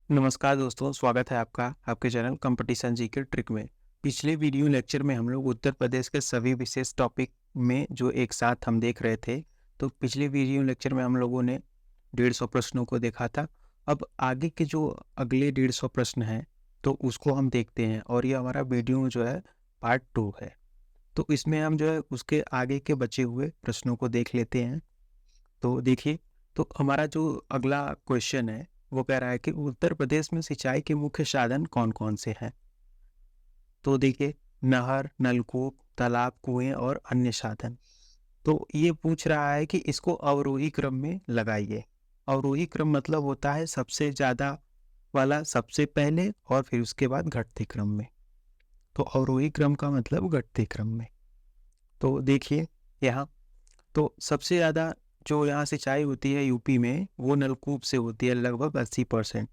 नमस्कार दोस्तों, स्वागत है आपका आपके चैनल कंपटीशन जी के ट्रिक में। पिछले वीडियो लेक्चर में हम लोग उत्तर प्रदेश के सभी विशेष टॉपिक में जो एक साथ हम देख रहे थे। तो पिछले वीडियो लेक्चर में हम लोगों ने 150 प्रश्नों को देखा था। अब आगे के जो अगले 150 प्रश्न हैं तो उसको हम देखते हैं और ये हमारा वीडियो जो है पार्ट 2 है। तो इसमें हम जो है उसके आगे के बचे हुए प्रश्नों को देख लेते हैं। तो देखिए, तो हमारा जो अगला क्वेश्चन है वो कह रहा है कि उत्तर प्रदेश में सिंचाई के मुख्य साधन कौन-कौन से हैं? तो देखिए, नहर, नलकूप, तालाब, कुएँ और अन्य साधन। तो ये पूछ रहा है कि इसको अवरोही क्रम में लगाइए। अवरोही क्रम मतलब होता है सबसे ज़्यादा वाला सबसे पहले और फिर उसके बाद घटते क्रम में। तो अवरोही क्रम का मतलब घटते क्रम में। तो देखिए यहाँ, तो सबसे ज़्यादा जो यहाँ सिंचाई होती है यूपी में, वो नलकूप से होती है लगभग 80%।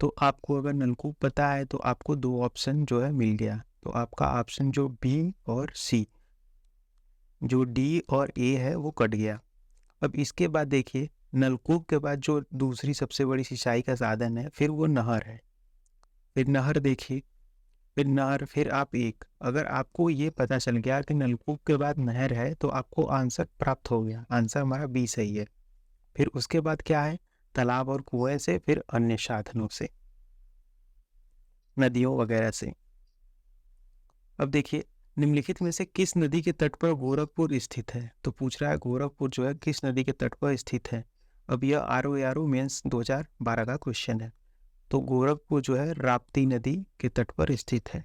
तो आपको अगर नलकूप पता है तो आपको 2 ऑप्शन जो है मिल गया। तो आपका ऑप्शन जो बी और सी, जो डी और ए है वो कट गया। अब इसके बाद देखिए, नलकूप के बाद जो दूसरी सबसे बड़ी सिंचाई का साधन है फिर वो नहर है। फिर नहर देखिए, फिर नहर, फिर आप एक, अगर आपको ये पता चल गया कि नलकूप के बाद नहर है तो आपको आंसर प्राप्त हो गया। आंसर हमारा बी सही है। फिर उसके बाद क्या है? तालाब और कुएँ से, फिर अन्य साधनों से, नदियों वगैरह से। अब देखिए, निम्नलिखित में से किस नदी के तट पर गोरखपुर स्थित है? तो पूछ रहा है गोरखपुर जो है किस नदी के तट पर स्थित है। अब यह आरओ मेंस 2012 का क्वेश्चन है। तो गोरखपुर जो है राप्ती नदी के तट पर स्थित है।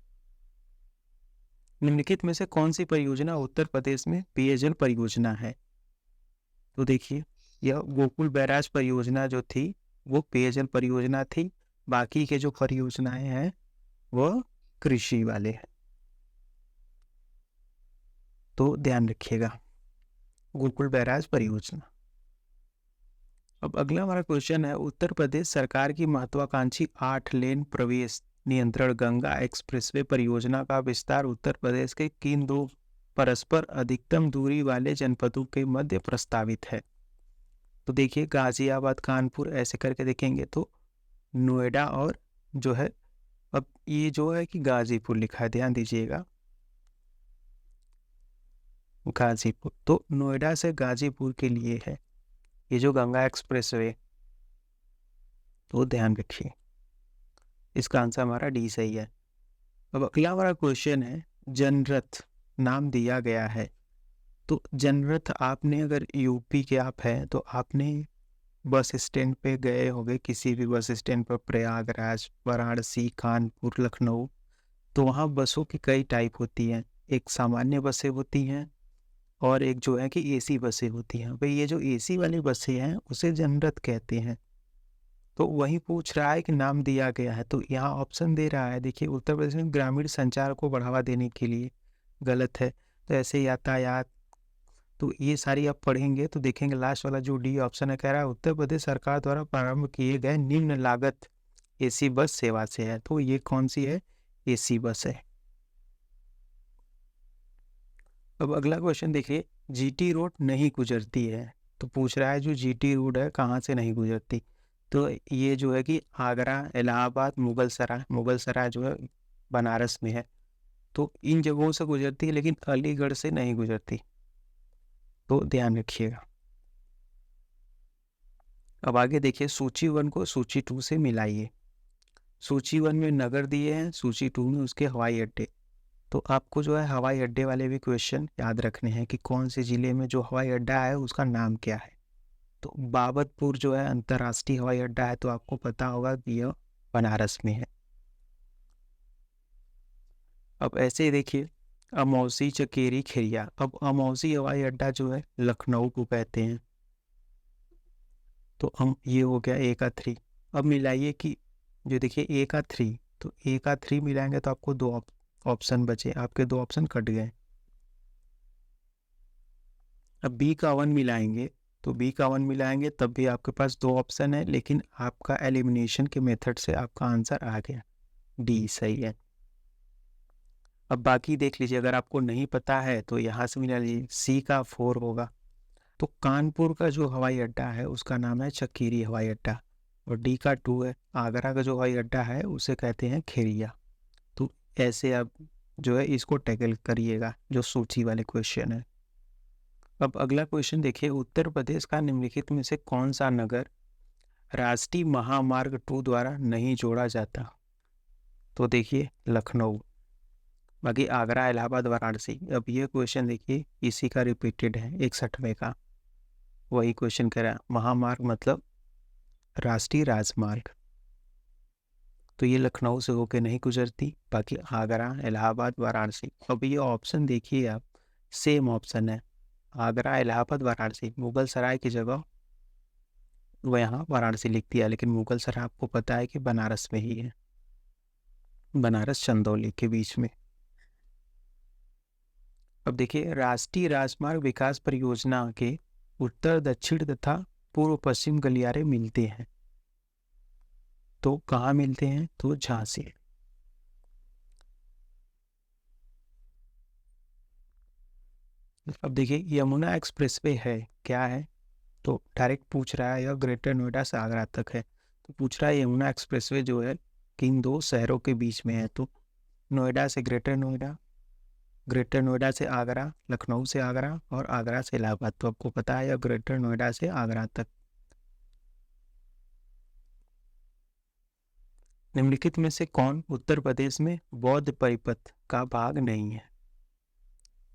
निम्नलिखित में से कौन सी परियोजना उत्तर प्रदेश में पेयजल परियोजना है? तो देखिए, यह गोकुल बैराज परियोजना जो थी वो पेयजल परियोजना थी। बाकी के जो परियोजनाएं हैं वह कृषि वाले हैं। तो ध्यान रखिएगा, गोकुल बैराज परियोजना। अब अगला हमारा क्वेश्चन है, उत्तर प्रदेश सरकार की महत्वाकांक्षी 8 लेन प्रवेश नियंत्रण गंगा एक्सप्रेसवे परियोजना का विस्तार उत्तर प्रदेश के किन दो परस्पर अधिकतम दूरी वाले जनपदों के मध्य प्रस्तावित है? तो देखिए, गाजियाबाद, कानपुर ऐसे करके देखेंगे तो नोएडा और जो है, अब ये जो है कि गाजीपुर लिखा है, ध्यान दीजिएगा, गाजीपुर। तो नोएडा से गाजीपुर के लिए है ये जो गंगा एक्सप्रेसवे। तो ध्यान रखिए, इसका आंसर हमारा डी सही है। अब अगला हमारा क्वेश्चन है, जनरथ नाम दिया गया है। तो जनरथ, आपने अगर यूपी के आप हैं तो आपने बस स्टैंड पे गए होंगे, किसी भी बस स्टैंड पर, प्रयागराज, वाराणसी, कानपुर, लखनऊ। तो वहाँ बसों की कई टाइप होती हैं। एक सामान्य बसें होती हैं और एक जो है कि एसी बसें होती हैं। भाई ये जो एसी वाली बसें हैं उसे जनरथ कहते हैं। तो वही पूछ रहा है कि नाम दिया गया है, तो यहाँ ऑप्शन दे रहा है। देखिए, उत्तर प्रदेश में ग्रामीण संचार को बढ़ावा देने के लिए, गलत है। तो ऐसे यातायात, तो ये सारी आप पढ़ेंगे तो देखेंगे लास्ट वाला जो डी ऑप्शन है, कह रहा है उत्तर प्रदेश सरकार द्वारा प्रारंभ किए गए निम्न लागत एसी बस सेवा से है। तो ये कौन सी है? एसी बस है। अब अगला क्वेश्चन देखिए, जीटी रोड नहीं गुजरती है। तो पूछ रहा है जो जीटी रोड है कहाँ से नहीं गुजरती? तो ये जो है कि आगरा, इलाहाबाद, मुगल सराय जो है बनारस में है। तो इन जगहों से गुजरती है लेकिन अलीगढ़ से नहीं गुजरती। तो ध्यान रखिएगा। अब आगे देखिए, सूची 1 को सूची 2 से मिलाइए। सूची 1 में नगर दिए हैं, सूची 2 में उसके हवाई अड्डे। तो आपको जो है हवाई अड्डे वाले भी क्वेश्चन याद रखने हैं कि कौन से जिले में जो हवाई अड्डा है उसका नाम क्या है। तो बाबतपुर जो है अंतर्राष्ट्रीय हवाई अड्डा है, तो आपको पता होगा कि यह बनारस में है। अब ऐसे ही देखिए, अमौसी, चकेरी, खिरिया। अब अमौसी हवाई अड्डा जो है लखनऊ को कहते हैं। तो हम, ये हो गया ए का 3। अब मिलाइए कि जो देखिए ए का 3, तो ए का 3 मिलाएंगे तो आपको 2 ऑप्शन बचे, आपके 2 ऑप्शन कट गए। अब बी का 1 मिलाएंगे, तो बी का 1 मिलाएंगे तब भी आपके पास 2 ऑप्शन है, लेकिन आपका एलिमिनेशन के मेथड से आपका आंसर आ गया, डी सही है। अब बाकी देख लीजिए, अगर आपको नहीं पता है तो यहाँ से मिला लीजिए, सी का 4 होगा। तो कानपुर का जो हवाई अड्डा है उसका नाम है चकेरी हवाई अड्डा। और डी का 2 है, आगरा का जो हवाई अड्डा है उसे कहते हैं खेरिया। तो ऐसे आप जो है इसको टैकल करिएगा जो सूची वाले क्वेश्चन है। अब अगला क्वेश्चन देखिए, उत्तर प्रदेश का निम्नलिखित में से कौन सा नगर राष्ट्रीय महामार्ग 2 द्वारा नहीं जोड़ा जाता? तो देखिए लखनऊ। बाकी आगरा, इलाहाबाद, वाराणसी। अब ये क्वेश्चन देखिए इसी का रिपीटेड है 61वें का, वही क्वेश्चन कह रहा है महामार्ग मतलब राष्ट्रीय राजमार्ग। तो ये लखनऊ से होके नहीं गुजरती, बाकी आगरा, इलाहाबाद, वाराणसी। अब ये ऑप्शन देखिए आप, सेम ऑप्शन है, आगरा, इलाहाबाद, वाराणसी। मुगल सराय की जगह वो यहाँ वाराणसी लिख दिया, लेकिन मुगल सराय आपको पता है कि बनारस में ही है, बनारस चंदौली के बीच में। अब देखिए, राष्ट्रीय राजमार्ग विकास परियोजना के उत्तर दक्षिण तथा पूर्व पश्चिम गलियारे मिलते हैं, तो कहाँ मिलते हैं? तो झांसी। अब देखिए यमुना एक्सप्रेसवे है, क्या है? तो डायरेक्ट पूछ रहा है, यह ग्रेटर नोएडा से आगरा तक है, तो पूछ रहा है यमुना एक्सप्रेसवे जो है किन दो शहरों के बीच में है? तो नोएडा से ग्रेटर नोएडा, ग्रेटर नोएडा से आगरा, लखनऊ से आगरा और आगरा से इलाहाबाद। तो आपको पता है यह ग्रेटर नोएडा से आगरा तक। निम्नलिखित में से कौन उत्तर प्रदेश में बौद्ध परिपथ का भाग नहीं है?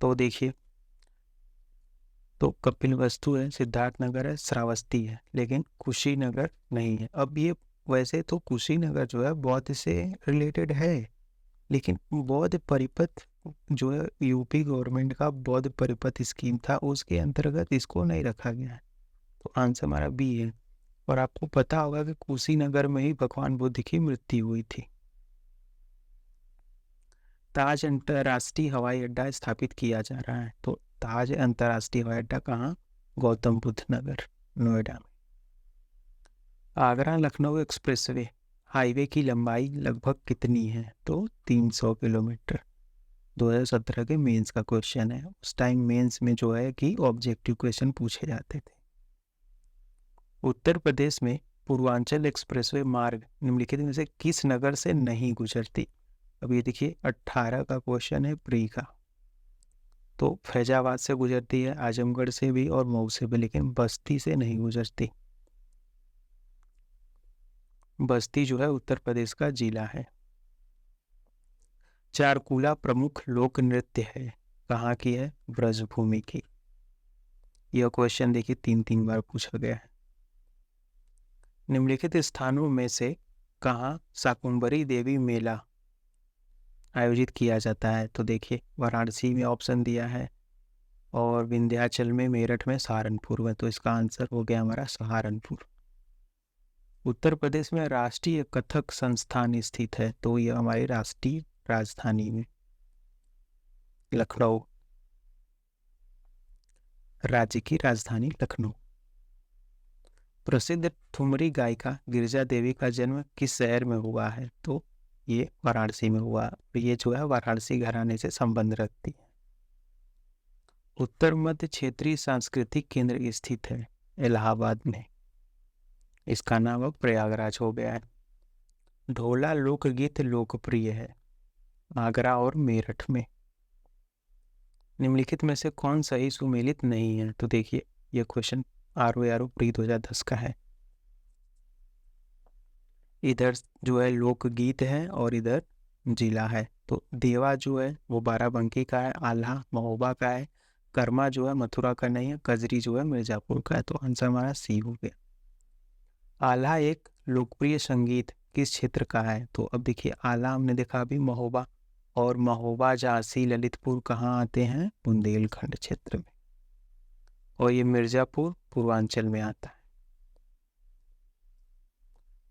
तो देखिए, तो कपिलवस्तु है, सिद्धार्थनगर है, श्रावस्ती है, लेकिन कुशीनगर नहीं है। अब ये वैसे तो कुशीनगर जो है बौद्ध से रिलेटेड है, लेकिन बौद्ध परिपथ जो है यूपी गवर्नमेंट का बौद्ध परिपथ स्कीम था, उसके अंतर्गत इसको नहीं रखा गया है। तो आंसर हमारा बी है। और आपको पता होगा कि कुशीनगर में ही भगवान बुद्ध की मृत्यु हुई थी। ताज अंतर्राष्ट्रीय हवाई अड्डा स्थापित किया जा रहा है, तो ताज अंतर्राष्ट्रीय हवाई अड्डा कहाँ? गौतम बुद्ध नगर, नोएडा में। आगरा लखनऊ एक्सप्रेसवे हाईवे की लंबाई लगभग कितनी है? तो 300 किलोमीटर। 2017 के मेंस का क्वेश्चन है, उस टाइम मेंस में जो है कि ऑब्जेक्टिव क्वेश्चन पूछे जाते थे। उत्तर प्रदेश में पूर्वांचल एक्सप्रेसवे मार्ग निम्नलिखित में से किस नगर से नहीं गुजरती? अब ये देखिए 18 का क्वेश्चन है प्री का। तो फैजाबाद से गुजरती है, आजमगढ़ से भी और मऊ से भी, लेकिन बस्ती से नहीं गुजरती। बस्ती जो है उत्तर प्रदेश का जिला है। चारकुला प्रमुख लोक नृत्य है, कहाँ की है? ब्रजभूमि की। यह क्वेश्चन देखिए 3 बार पूछा गया है। निम्नलिखित स्थानों में से कहाँ शाकुंभरी देवी मेला आयोजित किया जाता है? तो देखिए वाराणसी में ऑप्शन दिया है, और विंध्याचल में, मेरठ में, सहारनपुर में। तो इसका आंसर हो गया हमारा सहारनपुर। उत्तर प्रदेश में राष्ट्रीय कथक संस्थान स्थित है, तो यह हमारी राष्ट्रीय राजधानी में लखनऊ, राज्य की राजधानी लखनऊ। प्रसिद्ध ठुमरी गायिका गिरिजा देवी का जन्म किस शहर में हुआ है? तो ये वाराणसी में हुआ। ये जो है वाराणसी घराने से संबंध रखती है। उत्तर मध्य क्षेत्रीय सांस्कृतिक केंद्र स्थित है इलाहाबाद में, इसका नाम अब प्रयागराज हो गया है। ढोला लोकगीत लोकप्रिय है आगरा और मेरठ में। निम्नलिखित में से कौन सही सुमेलित नहीं है? तो देखिए यह क्वेश्चन ROARO प्री 2010 का है। इधर जो है लोकगीत है और इधर जिला है। तो देवा जो है वो बाराबंकी का है, आल्हा महोबा का है, कर्मा जो है मथुरा का नहीं है, कजरी जो है मिर्जापुर का है। तो आंसर हमारा सी हो गया। आल्हा एक लोकप्रिय संगीत किस क्षेत्र का है? तो अब देखिए आल्हा हमने देखा अभी महोबा, और महोबा, झांसी, ललितपुर कहाँ आते हैं? बुंदेलखंड क्षेत्र में। और ये मिर्जापुर पूर्वांचल में आता है।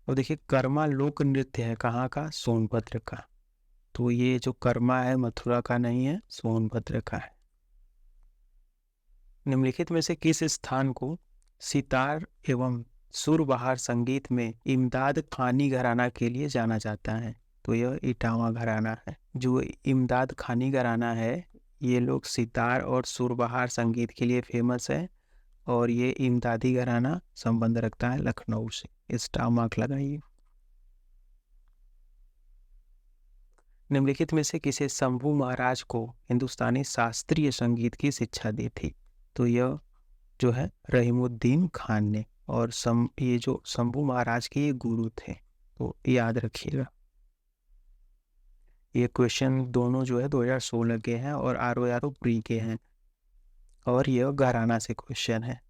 और देखिए कर्मा लोक नृत्य है कहाँ का? सोनभद्र का। तो ये जो कर्मा है मथुरा का नहीं है, सोनभद्र का है। निम्नलिखित में से किस स्थान को सितार एवं सुरबहार संगीत में इमदाद खानी घराना के लिए जाना जाता है? तो यह इटावा घराना है। जो इमदाद खानी घराना है, ये लोग सितार और सुरबहार संगीत के लिए फेमस है, और ये इमदादी घराना संबंध रखता है लखनऊ से। स्टार मार्क लगाइए। निम्नलिखित में से किसे शंभू महाराज को हिंदुस्तानी शास्त्रीय संगीत की शिक्षा दी थी? तो यह जो है रहीमुद्दीन खान ने। और ये जो शंभू महाराज के ये गुरु थे, तो याद रखिएगा। ये क्वेश्चन दोनों जो है 2016 के हैं और आर ओ प्री के हैं, और यह घराना से क्वेश्चन है,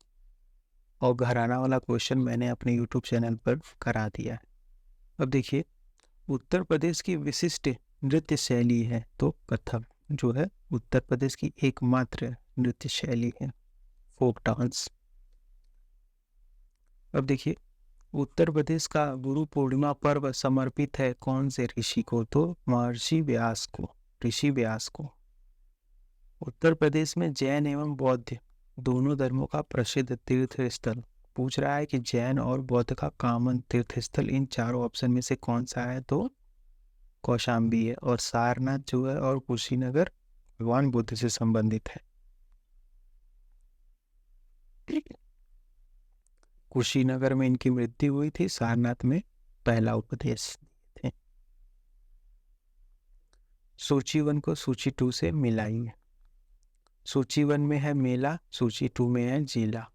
और घराना वाला क्वेश्चन मैंने अपने यूट्यूब चैनल पर करा दिया है। अब देखिए, उत्तर प्रदेश की विशिष्ट नृत्य शैली है तो कथक जो है उत्तर प्रदेश की एकमात्र नृत्य शैली है, फोक डांस। अब देखिए, उत्तर प्रदेश का गुरु पूर्णिमा पर्व समर्पित है कौन से ऋषि को? तो महर्षि व्यास को, ऋषि व्यास को। उत्तर प्रदेश में जैन एवं बौद्ध दोनों धर्मों का प्रसिद्ध तीर्थ स्थल, पूछ रहा है कि जैन और बौद्ध का कॉमन तीर्थ स्थल इन चारों ऑप्शन में से कौन सा है? तो कौशाम्बी है। और सारनाथ जो है और कुशीनगर भगवान बुद्ध से संबंधित है। कुशीनगर में इनकी मृत्यु हुई थी, सारनाथ में पहला उपदेश थे। सूची 1 को सूची 2 से मिलाइए। सूची 1 में है मेला, सूची 2 में है जिला।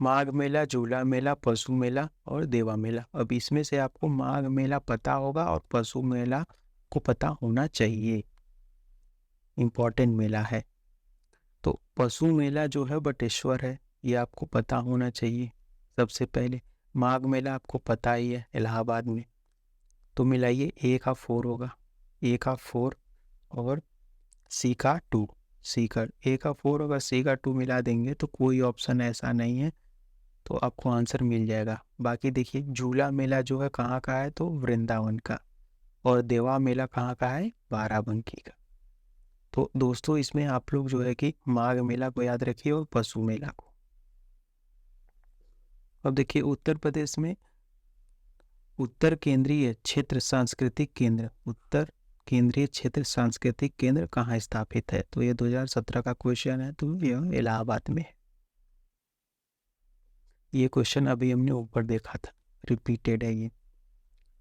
माघ मेला, झूला मेला, पशु मेला और देवा मेला। अब इसमें से आपको माघ मेला पता होगा और पशु मेला को पता होना चाहिए, इम्पोर्टेंट मेला है। तो पशु मेला जो है बटेश्वर है, ये आपको पता होना चाहिए सबसे पहले। माघ मेला आपको पता ही है, इलाहाबाद में। तो मिलाइए, ए का 4 होगा, ए का 4 और सी का 2। सी का ए का 4 होगा, सी का 2 मिला देंगे तो कोई ऑप्शन ऐसा नहीं है, तो आपको आंसर मिल जाएगा। बाकी देखिए, झूला मेला जो है कहाँ का है? तो वृंदावन का। और देवा मेला कहाँ का है? बाराबंकी का। तो दोस्तों, इसमें आप लोग जो है कि माघ मेला को याद रखिए और पशु मेला को। अब देखिए, उत्तर प्रदेश में उत्तर केंद्रीय क्षेत्र सांस्कृतिक केंद्र, उत्तर केंद्रीय क्षेत्र सांस्कृतिक केंद्र कहाँ स्थापित है? तो ये 2017 का क्वेश्चन है, तो यह इलाहाबाद में है। ये क्वेश्चन अभी हमने ऊपर देखा था, रिपीटेड है ये।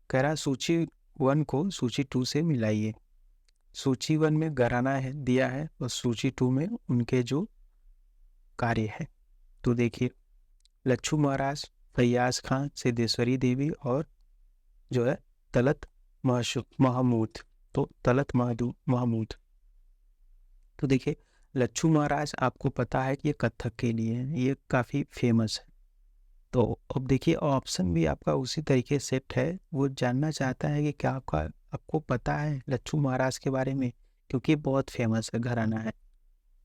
कह रहा सूची 1 को सूची 2 से मिलाइए। सूची 1 में घराना है दिया है और सूची 2 में उनके जो कार्य है। तो देखिए, लच्छू महाराज, फैयाज खान, सिद्धेश्वरी देवी और जो है तलत महमूद। तो तलत महमूद। तो देखिए, लच्छू महाराज आपको पता है कि ये कथक के लिए है, ये काफ़ी फेमस है। तो अब देखिए, ऑप्शन भी आपका उसी तरीके सेट है। वो जानना चाहता है कि क्या आपको पता है लच्छू महाराज के बारे में, क्योंकि बहुत फेमस है, घराना है।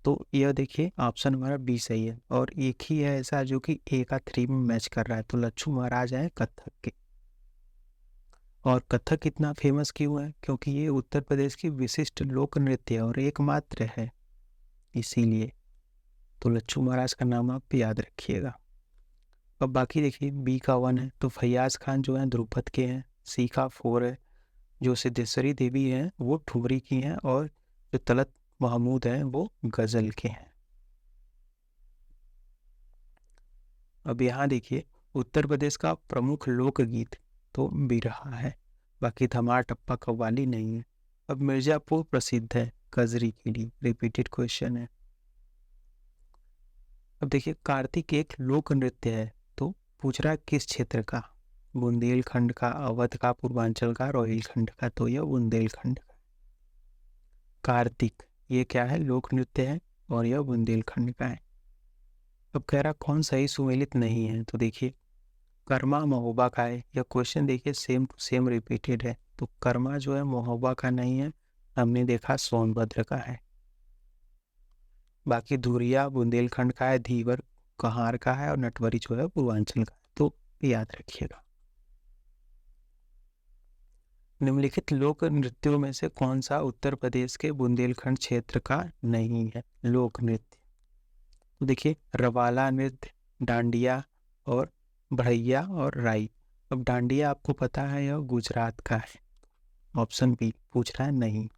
तो यह देखिए, ऑप्शन हमारा बी सही है। और एक ही है ऐसा जो कि ए का 3 में मैच कर रहा है। तो लच्छू महाराज है कथक के। और कथक इतना फेमस क्यों है? क्योंकि ये उत्तर प्रदेश की विशिष्ट लोक नृत्य और एकमात्र है, इसीलिए। तो लच्छू महाराज का नाम आप याद रखिएगा। अब बाकी देखिए, बी का 1 है तो फैयाज खान जो है ध्रुपद के हैं। सी का 4 है, जो सिद्धेश्वरी देवी हैं वो ठुमरी की हैं, और जो तलत महमूद हैं वो गजल के हैं। अब यहाँ देखिए, उत्तर प्रदेश का प्रमुख लोकगीत तो बिरहा है, बाकी धमार टप्पा कव्वाली नहीं है। अब मिर्जापुर प्रसिद्ध है कजरी के लिए, रिपीटेड क्वेश्चन है। अब देखिए, कार्तिक एक लोक नृत्य है, तो पूछ रहा है किस क्षेत्र का? बुंदेलखंड का, अवध का, पूर्वांचल का, रोहिलखंड का। तो यह बुंदेलखंड का। कार्तिक ये क्या है? लोक नृत्य है, और यह बुंदेलखंड का है। अब कह रहा कौन सही सुमेलित नहीं है? तो देखिए, कर्मा महोबा का है। यह क्वेश्चन देखिए सेम टू सेम रिपीटेड है। तो कर्मा जो है महोबा का नहीं है, हमने देखा सोनभद्र का है। बाकी धुरिया बुंदेलखंड का है, धीवर कहार का है, और नटवरी जो है पूर्वांचल का है। तो याद रखिएगा। निम्नलिखित लोक नृत्यों में से कौन सा उत्तर प्रदेश के बुंदेलखंड क्षेत्र का नहीं है लोक नृत्य? तो देखिए, रवाला नृत्य, डांडिया और बढ़ैया और राई। अब डांडिया आपको पता है यह गुजरात का है, ऑप्शन बी पूछ रहा है नहीं।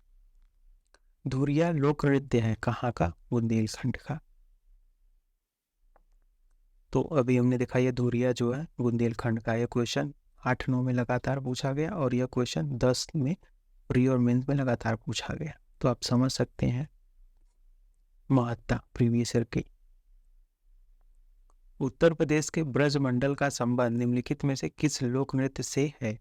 धुरिया लोक नृत्य है कहाँ का? बुंदेलखंड का। तो अभी हमने देखा ये धुरिया जो है बुंदेलखंड का, यह क्वेश्चन 8-9 में लगातार पूछा गया और यह क्वेश्चन 10 में प्री और मेंस में लगातार पूछा गया। तो आप समझ सकते हैं महत्ता प्रीवियस ईयर की। उत्तर प्रदेश के ब्रजमंडल का संबंध निम्नलिखित में से किस लोक नृत्य से है?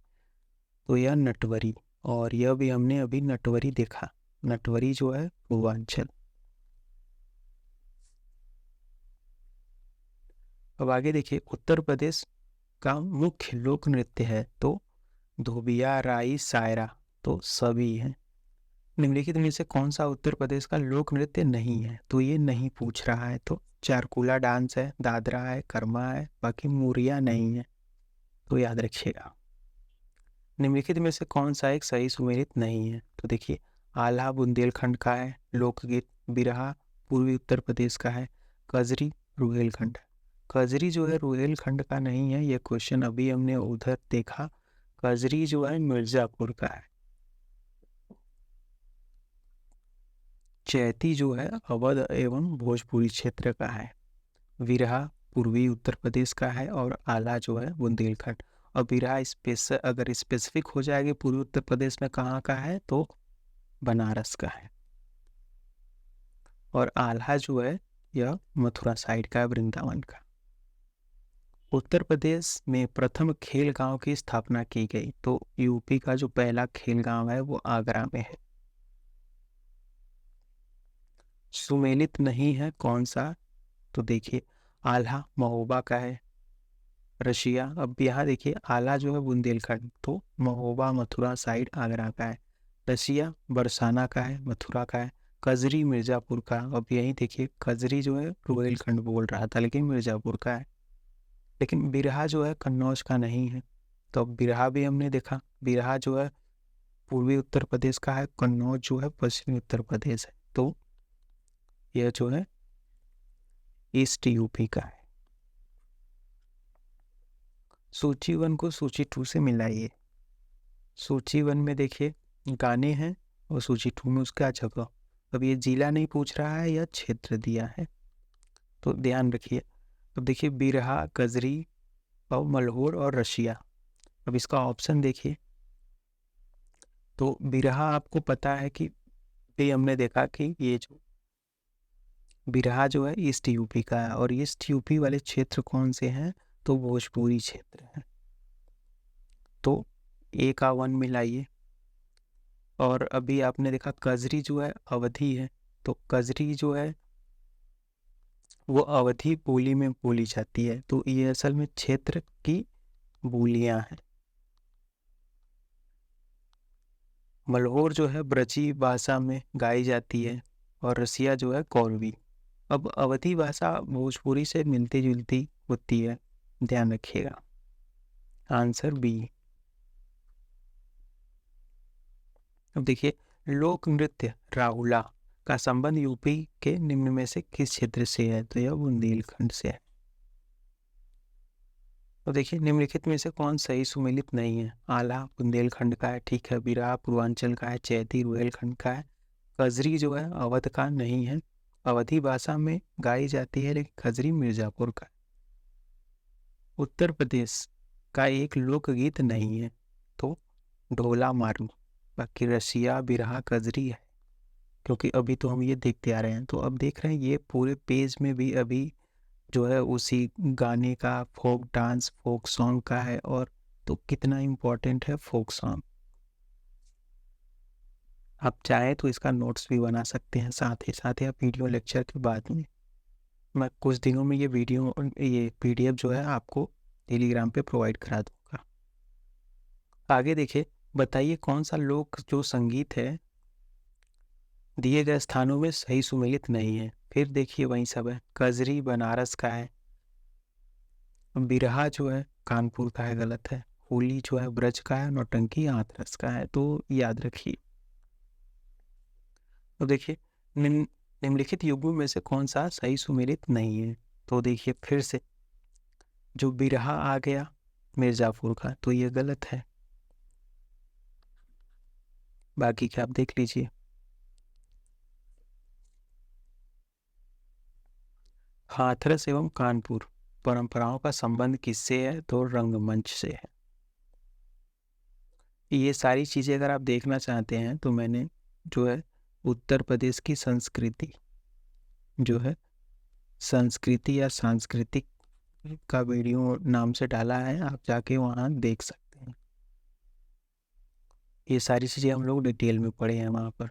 तो यह नटवरी, और यह भी हमने अभी नटवरी देखा। नटवरी जो है पूर्वांचल। अब आगे देखिए, उत्तर प्रदेश का मुख्य लोक नृत्य है तो धोबिया, राई, सायरा, तो सभी है। निम्नलिखित में से कौन सा उत्तर प्रदेश का लोक नृत्य नहीं है? तो ये नहीं पूछ रहा है। तो चारकुला डांस है, दादरा है, कर्मा है, बाकी मुरिया नहीं है। तो याद रखिएगा। निम्नलिखित में से कौन सा एक सही सुमेलित नहीं है? तो देखिए, आल्हा बुंदेलखंड का है लोकगीत, बिरहा पूर्वी उत्तर प्रदेश का है, कजरी रुहेलखंड। कजरी जो है रुहेलखंड का नहीं है, यह क्वेश्चन अभी हमने उधर देखा। कजरी जो है मिर्जापुर का है। चैती जो है अवध एवं भोजपुरी क्षेत्र का है। विरहा पूर्वी उत्तर प्रदेश का है और आला जो है बुंदेलखंड। और विरहा अगर स्पेसिफिक हो जाएगी पूर्वी उत्तर प्रदेश में कहाँ का है तो बनारस का है। और आल्हा जो है यह मथुरा साइड का है, वृंदावन का। उत्तर प्रदेश में प्रथम खेल गांव की स्थापना की गई, तो यूपी का जो पहला खेल गांव है वो आगरा में है। सुमेलित नहीं है कौन सा? तो देखिए, आल्हा महोबा का है, रशिया। अब यहाँ देखिए, आला जो है बुंदेलखंड, तो महोबा मथुरा साइड आगरा का है। रशिया बरसाना का है, मथुरा का है। कजरी मिर्जापुर का। अब यही देखिए, कजरी जो है रुहेलखंड बोल रहा था लेकिन मिर्जापुर का है। लेकिन बिरहा जो है कन्नौज का नहीं है। तो अब बिरहा भी हमने देखा, बिरहा जो है पूर्वी उत्तर प्रदेश का है, कन्नौज जो है पश्चिमी उत्तर प्रदेश है। तो यह जो है ईस्ट यूपी का है। सूची 1 को सूची 2 से मिलाइए। सूची 1 में देखिए गाने हैं और सूची 2 में उसका जगह। अब ये जिला नहीं पूछ रहा है, यह क्षेत्र दिया है, तो ध्यान रखिए। अब देखिए, बिरहा, कजरी और मलहोर और रशिया। अब इसका ऑप्शन देखिए, तो बिरहा आपको पता है कि भी हमने देखा कि ये जो बिरहा जो है ईस्ट यूपी का है, और ईस्ट यूपी वाले क्षेत्र कौन से हैं? तो भोजपुरी क्षेत्र है। तो ए का 1 मिलाइए। और अभी आपने देखा कजरी जो है अवधि है, तो कजरी जो है वो अवधि बोली में बोली जाती है, तो ये असल में क्षेत्र की बोलियां हैं। मलहोर जो है ब्रजी भाषा में गाई जाती है और रसिया जो है कौरवी। अब अवधी भाषा भोजपुरी से मिलती जुलती होती है, ध्यान रखिएगा। Answer B. अब देखिए, लोक नृत्य राहुला का संबंध यूपी के निम्न में से किस क्षेत्र से है? तो यह बुंदेलखंड से है। तो देखिए, निम्नलिखित में से कौन सही सुमेलित नहीं है? आला बुंदेलखंड का है, ठीक है। बिरहा पूर्वांचल का है, चैती रुहेलखंड का है। कजरी जो है अवध का नहीं है, अवधी भाषा में गाई जाती है, लेकिन खजरी मिर्जापुर का। उत्तर प्रदेश का एक लोकगीत नहीं है, तो ढोला मारू। बाकी रसिया, बिरहा, कजरी है, क्योंकि अभी तो हम ये देखते आ रहे हैं। तो अब देख रहे हैं ये पूरे पेज में भी अभी जो है उसी गाने का फोक डांस, फोक सॉन्ग का है। और तो कितना इम्पोर्टेंट है फोक सॉन्ग। आप चाहें तो इसका नोट्स भी बना सकते हैं, साथ ही आप वीडियो लेक्चर के बाद में। मैं कुछ दिनों में ये पीडीएफ जो है आपको टेलीग्राम पे प्रोवाइड करा दूंगा। आगे देखिए, बताइए कौन सा लोक जो संगीत है दिए गए स्थानों में सही सुमेलित नहीं है? फिर देखिए वही सब है। कजरी बनारस का है, बिरहा जो है कानपुर का है, गलत है। होली जो है ब्रज का है, नौटंकी हाथरस का है, तो याद रखिए। तो देखिए, निम्नलिखित युग्मों में से कौन सा सही सुमेलित नहीं है? तो देखिए फिर से, जो बिरहा आ गया मिर्जापुर का, तो ये गलत है। बाकी क्या आप देख लीजिए। हाथरस एवं कानपुर, परंपराओं का संबंध किससे है? तो रंगमंच से है। ये सारी चीज़ें अगर आप देखना चाहते हैं तो मैंने जो है उत्तर प्रदेश की संस्कृति जो है संस्कृति या सांस्कृतिक का वीडियो नाम से डाला है, आप जाके वहाँ देख सकते हैं। ये सारी चीज़ें हम लोग डिटेल में पढ़े हैं वहाँ पर।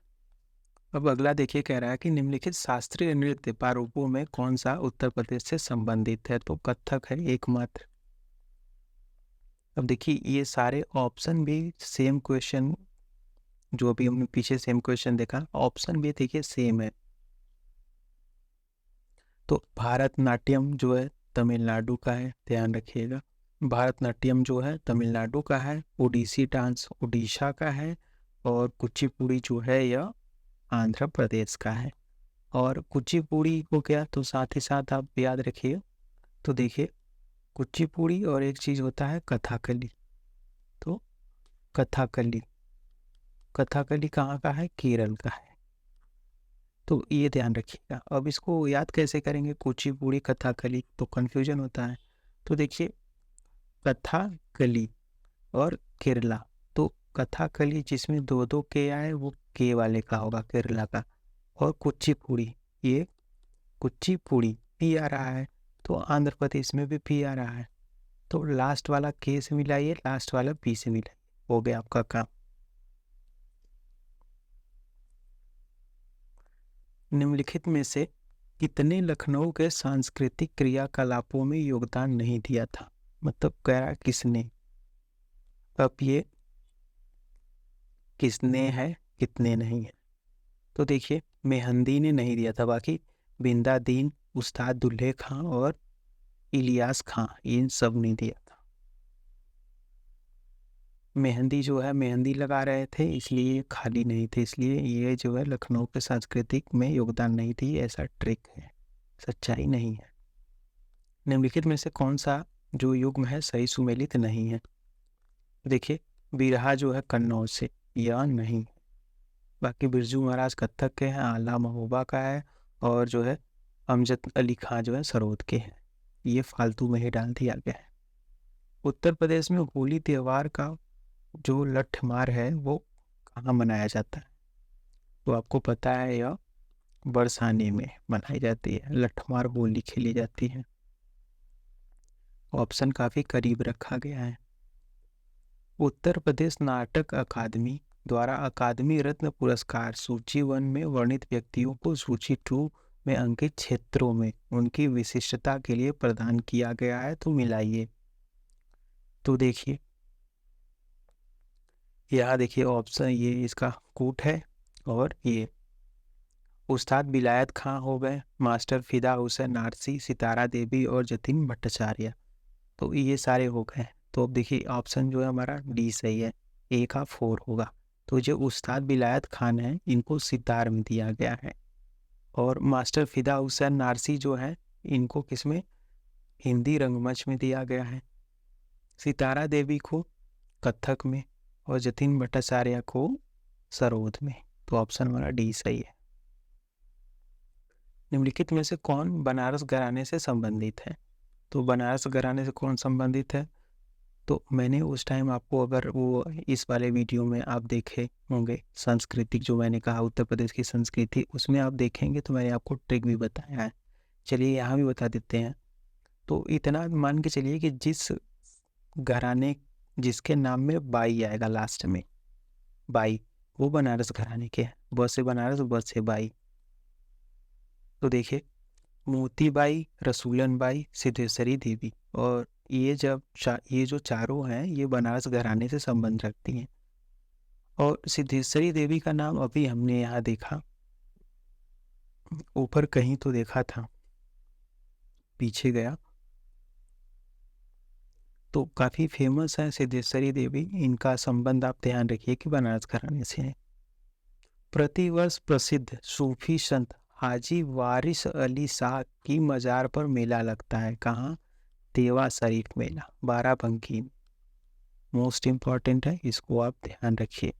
अब अगला देखिए, कह रहा है कि निम्नलिखित शास्त्रीय नृत्य प्रारूपों में कौन सा उत्तर प्रदेश से संबंधित है? तो कथक है एकमात्र। अब देखिए ये सारे ऑप्शन भी सेम क्वेश्चन, जो अभी हमने पीछे सेम क्वेश्चन देखा, ऑप्शन भी देखिए सेम है। तो भारतनाट्यम जो है तमिलनाडु का है, ध्यान रखिएगा। भारतनाट्यम जो है तमिलनाडु का है, ओडिसी डांस उड़ीसा का है, और कुचिपुड़ी जो है यह आंध्र प्रदेश का है। और कुचिपुड़ी को क्या, तो साथ ही साथ आप याद रखिए, तो देखिए कुचिपुड़ी और एक चीज़ होता है कथाकली। तो कथाकली, कथाकली कहाँ का है? केरल का है। तो ये ध्यान रखिएगा। अब इसको याद कैसे करेंगे, कुचिपुड़ी कथाकली, तो कन्फ्यूजन होता है। तो देखिए कथाकली और केरला, तो कथाकली जिसमें दो दो के आए वो के वाले का होगा, केरला का। और कुचिपुड़ी, ये कुचिपुड़ी पी आ रहा है, तो आंध्र प्रदेश में भी पी आ रहा है। तो लास्ट वाला के से मिलाइए, लास्ट वाला पी से मिलाइए, हो गया आपका काम। निम्नलिखित में से कितने लखनऊ के सांस्कृतिक क्रियाकलापों में योगदान नहीं दिया था? मतलब कह रहा किसने। अब ये किसने है, कितने नहीं है। तो देखिए मेहंदी ने नहीं दिया था, बाकी बिंदा दीन, उस्ताद दुल्हे खां और इलियास खां, इन सब ने दिया था। मेहंदी जो है मेहंदी लगा रहे थे, इसलिए खाली नहीं थे, इसलिए ये जो है लखनऊ के सांस्कृतिक में योगदान नहीं दी, ऐसा ट्रिक है, सच्चाई नहीं है। निम्नलिखित में से कौन सा जो युग्म है सही सुमेलित नहीं है? देखिए बिरहा जो है कन्नौज से, यह नहीं। बाकी बिरजू महाराज कत्थक के हैं, आला महोबा का है, और जो है अमजद अली खां जो है सरोद के हैं। ये फालतू में ही डाल दिया गया है। उत्तर प्रदेश में होली त्यौहार का जो लठमार है वो कहाँ मनाया जाता है? तो आपको पता है यह बरसाने में मनाई जाती है, लठमार होली खेली जाती है। ऑप्शन काफ़ी करीब रखा गया है। उत्तर प्रदेश नाटक अकादमी द्वारा अकादमी रत्न पुरस्कार सूची 1 में वर्णित व्यक्तियों को सूची 2 में अंकित क्षेत्रों में उनकी विशिष्टता के लिए प्रदान किया गया है। तो मिलाइए। तो देखिए यहाँ देखिए ऑप्शन, ये इसका कूट है, और ये उस्ताद विलायत खां हो गए, मास्टर फिदा हुसैन नारसी, सितारा देवी और जतिन भट्टाचार्य। तो ये सारे हो गए। तो अब देखिए ऑप्शन जो है हमारा डी सही है, ए का 4 होगा। तो जो उस्ताद विलायत खान है इनको सितार में दिया गया है, और मास्टर फिदा हुसैन नारसी जो है इनको किसमें, हिंदी रंगमंच में दिया गया है। सितारा देवी को कथक में, और जतिन भट्टाचार्य को सरोद में। तो ऑप्शन हमारा डी सही है। निम्नलिखित में से कौन बनारस घराने से संबंधित है? तो बनारस घराने से कौन संबंधित है? तो मैंने उस टाइम आपको, अगर वो इस वाले वीडियो में आप देखे होंगे सांस्कृतिक, जो मैंने कहा उत्तर प्रदेश की संस्कृति, उसमें आप देखेंगे तो मैंने आपको ट्रिक भी बताया है। चलिए यहाँ भी बता देते हैं। तो इतना मान के चलिए कि जिस घराने, जिसके नाम में बाई आएगा लास्ट में, बाई, वो बनारस घराने के हैं। ब से बनारस, ब से बाई। तो देखिए मोतीबाई, रसूलन बाई, सिद्धेश्वरी देवी, और ये ये जो चारों हैं ये बनारस घराने से संबंध रखती हैं। और सिद्धेश्वरी देवी का नाम अभी हमने यहाँ देखा, ऊपर कहीं तो देखा था, पीछे गया, तो काफ़ी फेमस है सिद्धेश्वरी देवी। इनका संबंध आप ध्यान रखिए कि बनारस घराने से है। प्रतिवर्ष प्रसिद्ध सूफी संत हाजी वारिस अली शाह की मज़ार पर मेला लगता है, कहाँ? देवा शरीफ मेला, बाराबंकी। मोस्ट इम्पॉर्टेंट है, इसको आप ध्यान रखिए,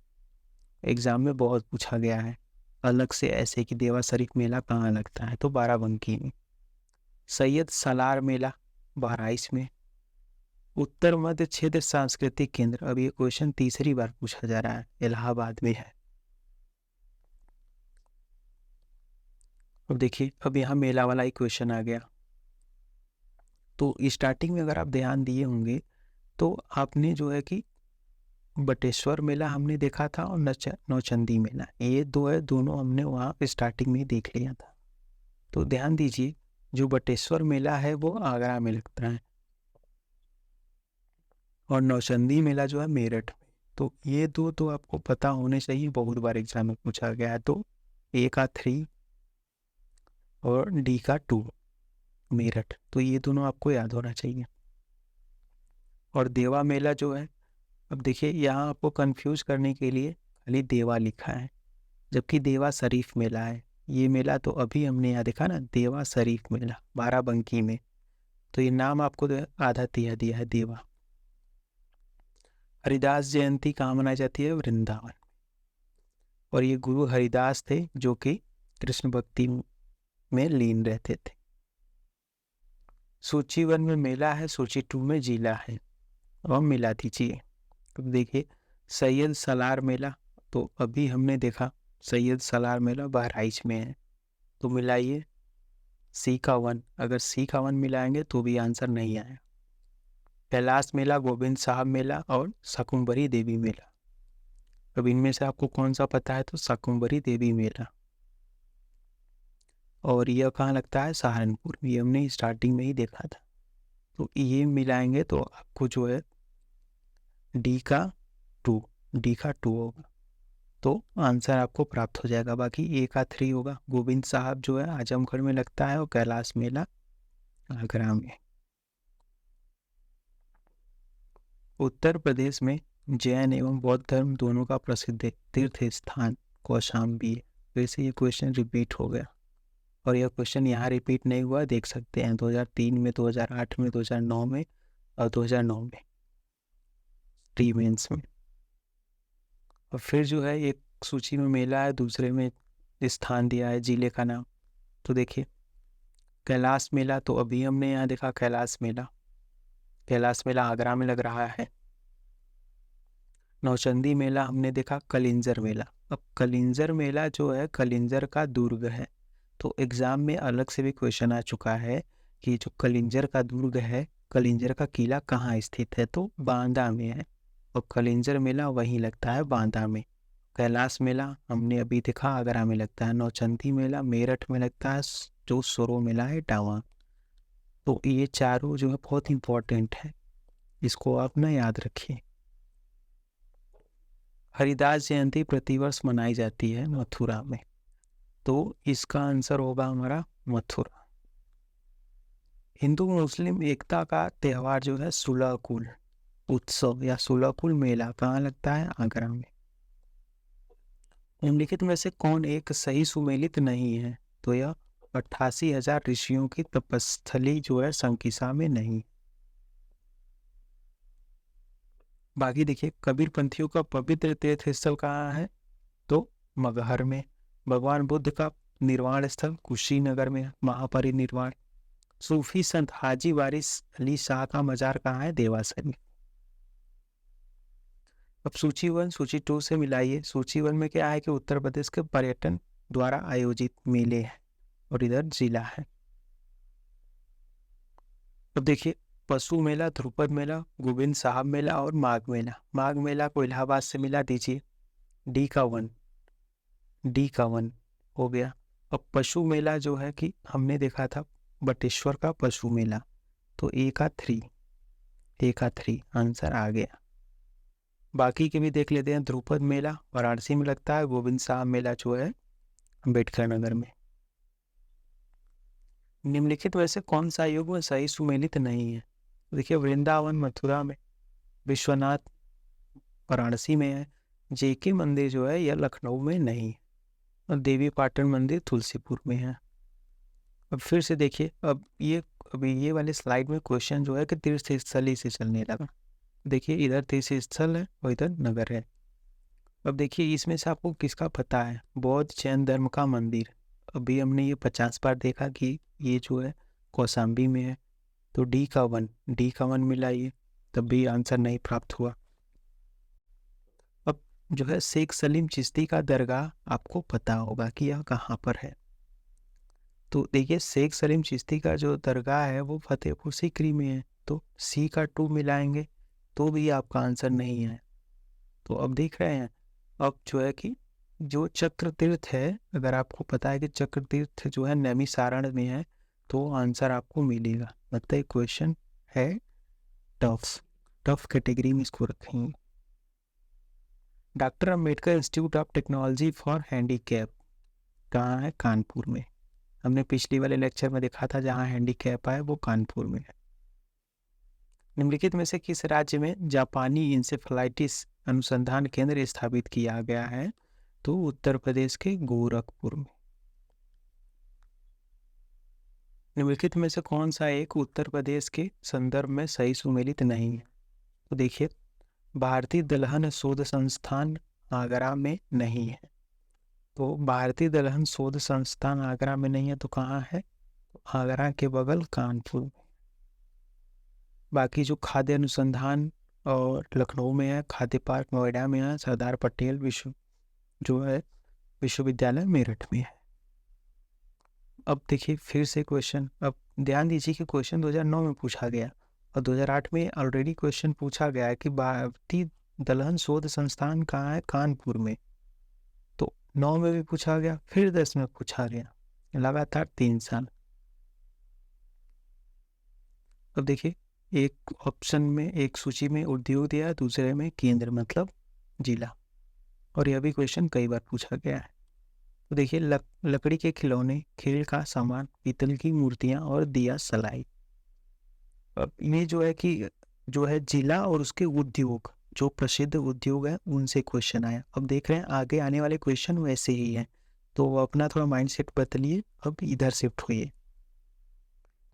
एग्जाम में बहुत पूछा गया है अलग से ऐसे कि देवा शरीफ मेला कहाँ लगता है, तो बाराबंकी में। सैयद सालार मेला बहराइच में। उत्तर मध्य क्षेत्र सांस्कृतिक केंद्र, अब ये क्वेश्चन तीसरी बार पूछा जा रहा है, इलाहाबाद में है। अब देखिए, अब यहाँ मेला वाला ही क्वेश्चन आ गया। तो स्टार्टिंग में अगर आप ध्यान दिए होंगे तो आपने जो है कि बटेश्वर मेला हमने देखा था और नौचंदी मेला, ये दो है, दोनों हमने वहाँ स्टार्टिंग में ही देख लिया था। तो ध्यान दीजिए, जो बटेश्वर मेला है वो आगरा में लगता है और नौचंदी मेला जो है मेरठ में। तो ये दो तो आपको पता होने चाहिए, बहुत बार एग्जाम में पूछा गया है। तो ए का 3 और डी का 2 मेरठ, तो ये दोनों आपको याद होना चाहिए। और देवा मेला जो है, अब देखिए यहाँ आपको कंफ्यूज करने के लिए खाली देवा लिखा है, जबकि देवा शरीफ मेला है। ये मेला तो अभी हमने यहाँ देखा ना, देवा शरीफ मेला बाराबंकी में। तो ये नाम आपको आधा दिया है देवा। हरिदास जयंती कहाँ मनाई जाती है? वृंदावन। और ये गुरु हरिदास थे जो कि कृष्ण भक्ति में लीन रहते थे। सूची 1 में मेला है, सूची 2 में जिला है, और मिला दीजिए। अब देखिए, सैयद सलार मेला, तो अभी हमने देखा सैयद सलार मेला बहराइच में है, तो मिलाइए सी का 1। अगर सी का 1 मिलाएंगे तो भी आंसर नहीं आया। कैलाश मेला, गोविंद साहब मेला और शाकुंभरी देवी मेला, अब इनमें से आपको कौन सा पता है? तो शाकुंभरी देवी मेला। और यह कहाँ लगता है? सहारनपुर में, ये हमने स्टार्टिंग में ही देखा था। तो ये मिलाएंगे तो आपको जो है डी का 2 होगा, तो आंसर आपको प्राप्त हो जाएगा। बाकी ए का 3 होगा। गोविंद साहब जो है आजमगढ़ में लगता है और कैलाश मेला आगरा में। उत्तर प्रदेश में जैन एवं बौद्ध धर्म दोनों का प्रसिद्ध तीर्थ स्थान कौशाम्बी है। वैसे ये क्वेश्चन रिपीट हो गया, और यह क्वेश्चन यहाँ रिपीट नहीं हुआ, देख सकते हैं 2003 में, 2008 में, 2009 में और 2009 में प्री मेंस में। और फिर जो है एक सूची में मेला है, दूसरे में स्थान दिया है जिले का नाम। तो देखिए, कैलाश मेला तो अभी हमने यहाँ देखा, कैलाश मेला आगरा में लग रहा है। नौचंदी मेला हमने देखा, कलिंजर मेला। अब कलिंजर मेला जो है कलिंजर का दुर्ग है, तो एग्जाम में अलग से भी क्वेश्चन आ चुका है कि जो कलिंजर का दुर्ग है, कलिंजर का किला कहाँ स्थित है? तो बांदा में है, और कलिंजर मेला वहीं लगता है बांदा में। कैलाश मेला हमने अभी देखा आगरा में लगता है। नौचंदी मेला मेरठ में लगता है, जो सोरो मेला है टावा। तो ये चारों जो है बहुत इंपॉर्टेंट है, इसको आप ना याद रखिए। हरिदास जयंती प्रतिवर्ष मनाई जाती है मथुरा में, तो इसका आंसर होगा हमारा मथुरा। हिंदू मुस्लिम एकता का त्यौहार जो है सुलहकुल उत्सव या सुलहकुल मेला कहाँ लगता है? आगरा में। निम्नलिखित में से कौन एक सही सुमेलित नहीं है? तो यह 88,000 ऋषियों की तपस्थली जो है संकिसा में नहीं। बाकी देखिए, कबीर पंथियों का पवित्र तीर्थ स्थल कहाँ है? तो मगहर में। भगवान बुद्ध का निर्वाण स्थल कुशीनगर में, महापरिनिर्वाण। सूफी संत हाजी वारिस अली शाह का मजार कहाँ है? देवासरी। अब सूची 1 सूची 2 से मिलाइए। सूची 1 में क्या है कि उत्तर प्रदेश के पर्यटन द्वारा आयोजित मेले हैं, और इधर जिला है। अब देखिए, पशु मेला, ध्रुपद मेला, गोविंद साहब मेला और माघ मेला। माघ मेला को इलाहाबाद से मिला दीजिए, डी का 1 हो गया। अब पशु मेला जो है कि हमने देखा था बटेश्वर का पशु मेला, तो ए का 3 आंसर आ गया। बाकी के भी देख लेते हैं। ध्रुपद मेला वाराणसी में लगता है, गोविंद साहब मेला जो है अम्बेडकर नगर में। निम्नलिखित वैसे कौन सा युग्म सही सुमेलित नहीं है? देखिए, वृंदावन मथुरा में, विश्वनाथ वाराणसी में है, जेके मंदिर जो है यह लखनऊ में नहीं है, और देवी पाटन मंदिर तुलसीपुर में है। अब फिर से देखिए, अभी ये वाले स्लाइड में क्वेश्चन जो है कि तीर्थ स्थली से चलने लगा। देखिए, इधर तीर्थ स्थल है और इधर नगर है। अब देखिए, इसमें से आपको किसका पता है? बौद्ध जैन धर्म का मंदिर, अभी हमने ये 50 बार देखा कि ये जो है कौशाम्बी में है। तो डी का 1 मिला, ये तब भी आंसर नहीं प्राप्त हुआ। अब जो है शेख सलीम चिश्ती का दरगाह आपको पता होगा कि यह कहाँ पर है। तो देखिए शेख सलीम चिश्ती का जो दरगाह है वो फतेहपुर सीकरी में है, तो सी का 2 मिलाएंगे तो भी आपका आंसर नहीं है। तो अब देख रहे हैं, अब जो है कि जो चक्र तीर्थ है, अगर आपको पता है कि चक्र तीर्थ जो है नैमिषारण्य में है तो आंसर आपको मिलेगा। मतलब क्वेश्चन है टफ कैटेगरी में इसको रखेंगे। Doctor Ambedkar institute of technology for handicap कहाँ है? कानपुर में। हमने पिछली वाले लेक्चर में देखा था जहाँ हैंडीकैप है वो कानपुर में है। निम्नलिखित में से किस राज्य में जापानी इंसेफेलाइटिस अनुसंधान केंद्र स्थापित किया गया है? तो उत्तर प्रदेश के गोरखपुर में। निम्नलिखित में से कौन सा एक उत्तर प्रदेश के संदर्भ में सही सुमेलित नहीं है? तो देखिए भारतीय दलहन शोध संस्थान आगरा में नहीं है, तो भारतीय दलहन शोध संस्थान आगरा में नहीं है तो कहाँ है? तो आगरा के बगल कानपुर में। बाकी जो खाद्य अनुसंधान और लखनऊ में है, खाद्य पार्क नोएडा में है, सरदार पटेल जो है विश्वविद्यालय मेरठ में है। अब देखिए फिर से क्वेश्चन, अब ध्यान दीजिए कि क्वेश्चन 2009 में पूछा गया और 2008 में ऑलरेडी क्वेश्चन पूछा गया है कि भारतीय दलहन शोध संस्थान कहाँ है? कानपुर में। तो 9 में भी पूछा गया, फिर 10 में पूछा गया, लगातार 3 साल। अब देखिए एक ऑप्शन में, एक सूची में उद्योग दिया, दूसरे में केंद्र मतलब जिला, और यह भी क्वेश्चन कई बार पूछा गया है। तो देखिए लकड़ी के खिलौने, खेल का सामान, पीतल की मूर्तियां और दिया सलाई। अब ये जो है कि जो है जिला और उसके उद्योग, जो प्रसिद्ध उद्योग है उनसे क्वेश्चन आया। अब देख रहे हैं आगे आने वाले क्वेश्चन वैसे ही हैं, तो अपना थोड़ा माइंडसेट बदलिए, अब इधर शिफ्ट होइए।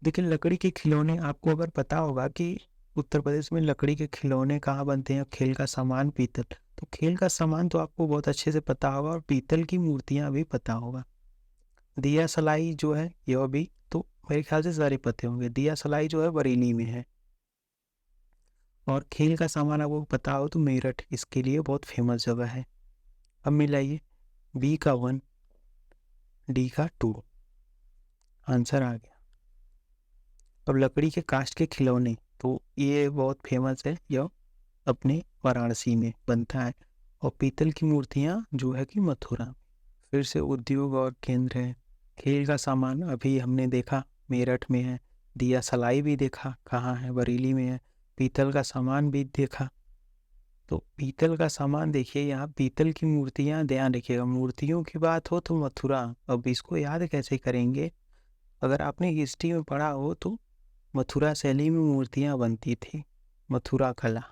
देखिए लकड़ी के खिलौने, आपको अगर पता होगा कि उत्तर प्रदेश में लकड़ी के खिलौने कहाँ बनते हैं, खेल का सामान, पीतल, तो खेल का सामान तो आपको बहुत अच्छे से पता होगा और पीतल की मूर्तियां भी पता होगा। दिया सलाई जो है यह भी तो मेरे ख्याल से सारे पते होंगे। दिया सलाई जो है बरेली में है, और खेल का सामान आपको पता हो तो मेरठ इसके लिए बहुत फेमस जगह है। अब मिलाइए बी का 1, डी का 2, आंसर आ गया। अब लकड़ी के कास्ट के खिलौने, तो ये बहुत फेमस है, यह अपने वाराणसी में बनता है, और पीतल की मूर्तियाँ जो है कि मथुरा। फिर से उद्योग और केंद्र है। खेल का सामान अभी हमने देखा मेरठ में है, दिया सलाई भी देखा कहाँ है, बरेली में है, पीतल का सामान भी देखा। तो पीतल का सामान देखिए यहाँ, पीतल की मूर्तियाँ, ध्यान रखिएगा मूर्तियों की बात हो तो मथुरा। अब इसको याद कैसे करेंगे? अगर आपने हिस्ट्री में पढ़ा हो तो मथुरा शैली में मूर्तियाँ बनती थी, मथुरा कला,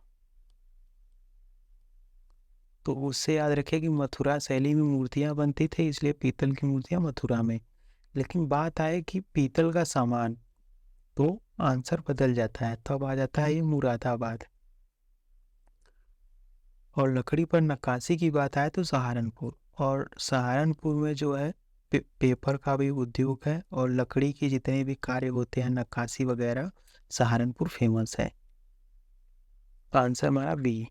तो उससे याद रखिए कि मथुरा शैली में मूर्तियाँ बनती थी, इसलिए पीतल की मूर्तियाँ मथुरा में। लेकिन बात आए कि पीतल का सामान, तो आंसर बदल जाता है, तब आ जाता है ये मुरादाबाद। और लकड़ी पर नक्काशी की बात आए तो सहारनपुर, और सहारनपुर में जो है पेपर का भी उद्योग है, और लकड़ी के जितने भी कार्य होते हैं, नक्काशी वगैरह, सहारनपुर फेमस है। तो आंसर हमारा बी।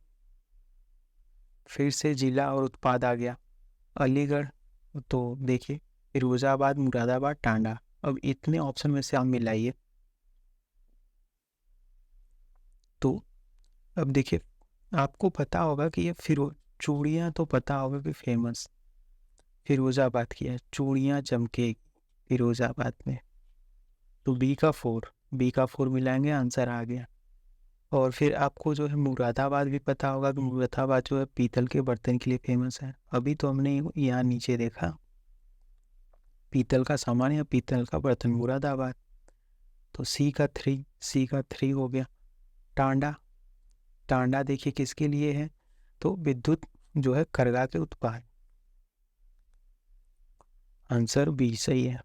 फिर से जिला और उत्पाद आ गया, अलीगढ़, तो देखिए फिरोजाबाद, मुरादाबाद, टांडा। अब इतने ऑप्शन में से आप मिलाइए, तो अब देखिए आपको पता होगा कि ये चूड़ियाँ तो पता होगा कि फेमस फिरोजाबाद की है, चूड़ियाँ चमकेगी फिरोजाबाद में। तो बी का 4 मिलाएंगे, आंसर आ गया। और फिर आपको जो है मुरादाबाद भी पता होगा कि मुरादाबाद जो है पीतल के बर्तन के लिए फेमस है। अभी तो हमने यहाँ नीचे देखा पीतल का सामान या पीतल का बर्तन मुरादाबाद। तो सी का 3 हो गया। टांडा देखिए किसके लिए है? तो विद्युत जो है करगा के उत्पाद, आंसर बी सही है।